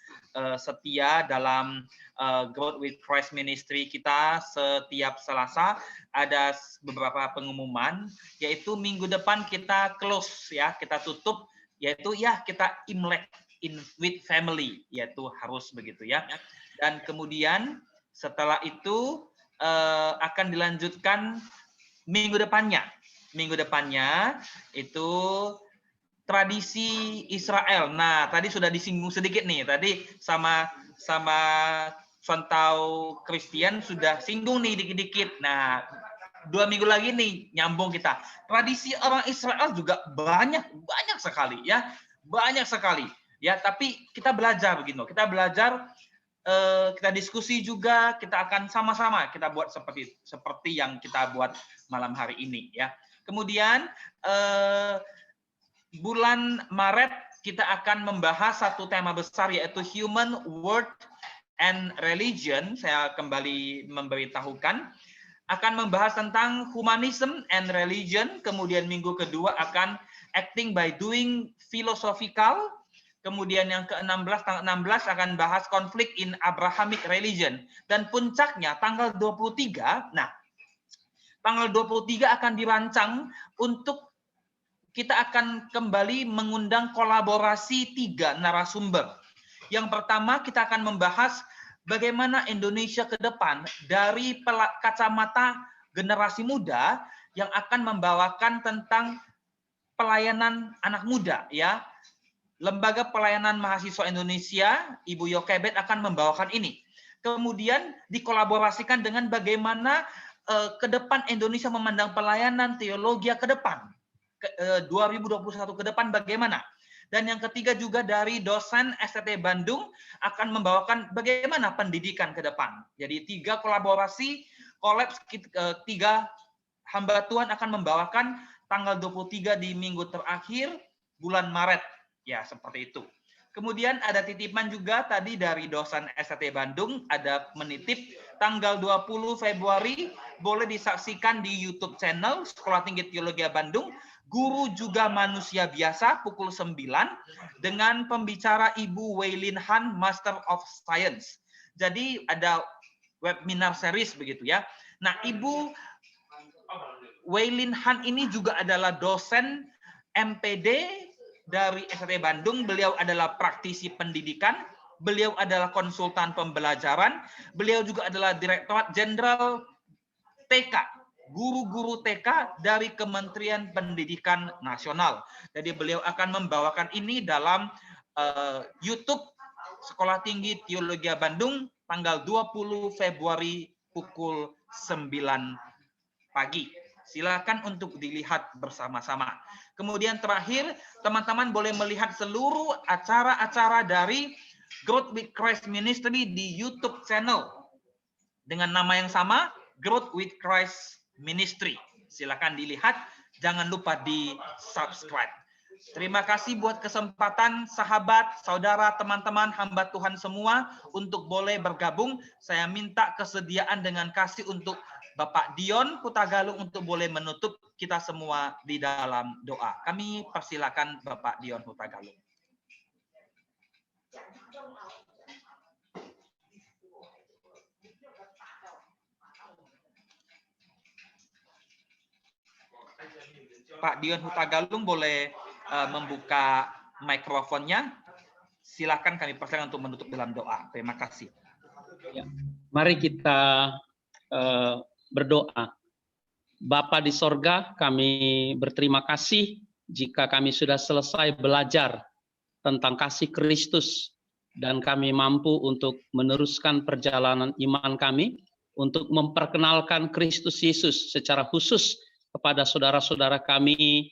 Speaker 1: setia dalam Growth with Christ Ministry kita setiap Selasa. Ada beberapa pengumuman, yaitu minggu depan kita close ya, kita tutup, yaitu ya kita Imlek with family, yaitu harus begitu ya. Dan kemudian setelah itu akan dilanjutkan minggu depannya itu tradisi Israel. Nah, tadi sudah disinggung sedikit nih. Tadi sama Santau Christian sudah singgung nih dikit-dikit. Nah, 2 minggu lagi nih nyambung kita. Tradisi orang Israel juga banyak sekali ya. Banyak sekali ya, tapi kita belajar begini. Kita belajar, kita diskusi juga, kita akan sama-sama kita buat seperti yang kita buat malam hari ini ya. Kemudian bulan Maret kita akan membahas satu tema besar yaitu Human, World, and Religion. Saya kembali memberitahukan akan membahas tentang Humanism and Religion. Kemudian minggu kedua akan Acting by Doing Philosophical. Kemudian yang ke-16, tanggal 16 akan bahas Conflict in Abrahamic Religion. Dan puncaknya tanggal 23, nah tanggal 23 akan dirancang untuk kita akan kembali mengundang kolaborasi 3 narasumber. Yang pertama kita akan membahas bagaimana Indonesia ke depan dari kacamata generasi muda yang akan membawakan tentang pelayanan anak muda, ya. Lembaga Pelayanan Mahasiswa Indonesia, Ibu Yokebet akan membawakan ini. Kemudian dikolaborasikan dengan bagaimana ke depan Indonesia memandang pelayanan teologi ke depan. 2021 ke depan bagaimana? Dan yang ketiga juga dari dosen STT Bandung akan membawakan bagaimana pendidikan ke depan. Jadi 3 kolaborasi, kolaps 3 hamba Tuhan akan membawakan tanggal 23 di minggu terakhir bulan Maret. Ya, seperti itu. Kemudian ada titipan juga tadi dari dosen STT Bandung, ada menitip tanggal 20 Februari boleh disaksikan di YouTube channel Sekolah Tinggi Teologi Bandung. Guru juga manusia biasa pukul 9 dengan pembicara Ibu Waylin Han, Master of Science. Jadi ada webinar series begitu ya. Nah, Ibu Waylin Han ini juga adalah dosen MPD dari STT Bandung. Beliau adalah praktisi pendidikan, beliau adalah konsultan pembelajaran, beliau juga adalah Direktorat Jenderal TK, guru-guru TK dari Kementerian Pendidikan Nasional. Jadi beliau akan membawakan ini dalam YouTube Sekolah Tinggi Teologi Bandung tanggal 20 Februari pukul 9 pagi. Silakan untuk dilihat bersama-sama. Kemudian terakhir, teman-teman boleh melihat seluruh acara-acara dari Growth with Christ Ministry di YouTube channel dengan nama yang sama, Growth with Christ Ministry. Silakan dilihat, jangan lupa di-subscribe. Terima kasih buat kesempatan sahabat, saudara, teman-teman, hamba Tuhan semua untuk boleh bergabung. Saya minta kesediaan dengan kasih untuk Bapak Dion Hutagalung untuk boleh menutup kita semua di dalam doa. Kami persilakan Bapak Dion Hutagalung. Pak Dion Hutagalung boleh membuka mikrofonnya. Silakan kami persilakan untuk menutup dalam doa. Terima kasih.
Speaker 5: Ya. Mari kita berdoa. Bapa di sorga, kami berterima kasih jika kami sudah selesai belajar tentang kasih Kristus dan kami mampu untuk meneruskan perjalanan iman kami untuk memperkenalkan Kristus Yesus secara khusus kepada saudara-saudara kami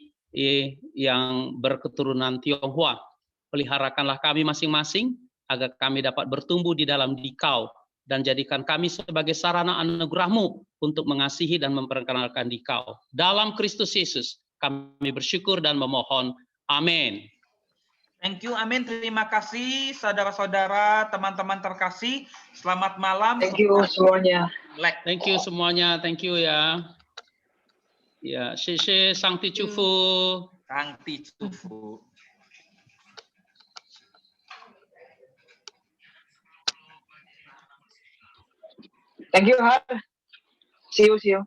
Speaker 5: yang berketurunan Tionghoa. Peliharakanlah kami masing-masing agar kami dapat bertumbuh di dalam Dikau dan jadikan kami sebagai sarana anugerah-Mu untuk mengasihi dan memperkenalkan Dikau. Dalam Kristus Yesus kami bersyukur dan memohon. Amin.
Speaker 1: Thank you, amin. Terima kasih saudara-saudara, teman-teman terkasih. Selamat malam.
Speaker 3: Thank you semuanya.
Speaker 5: Thank you semuanya. Thank you ya. Ya, xie Sang Ti Chu Fu.
Speaker 1: Sang Ti Chu Fu.
Speaker 3: Thank you, Har. See you.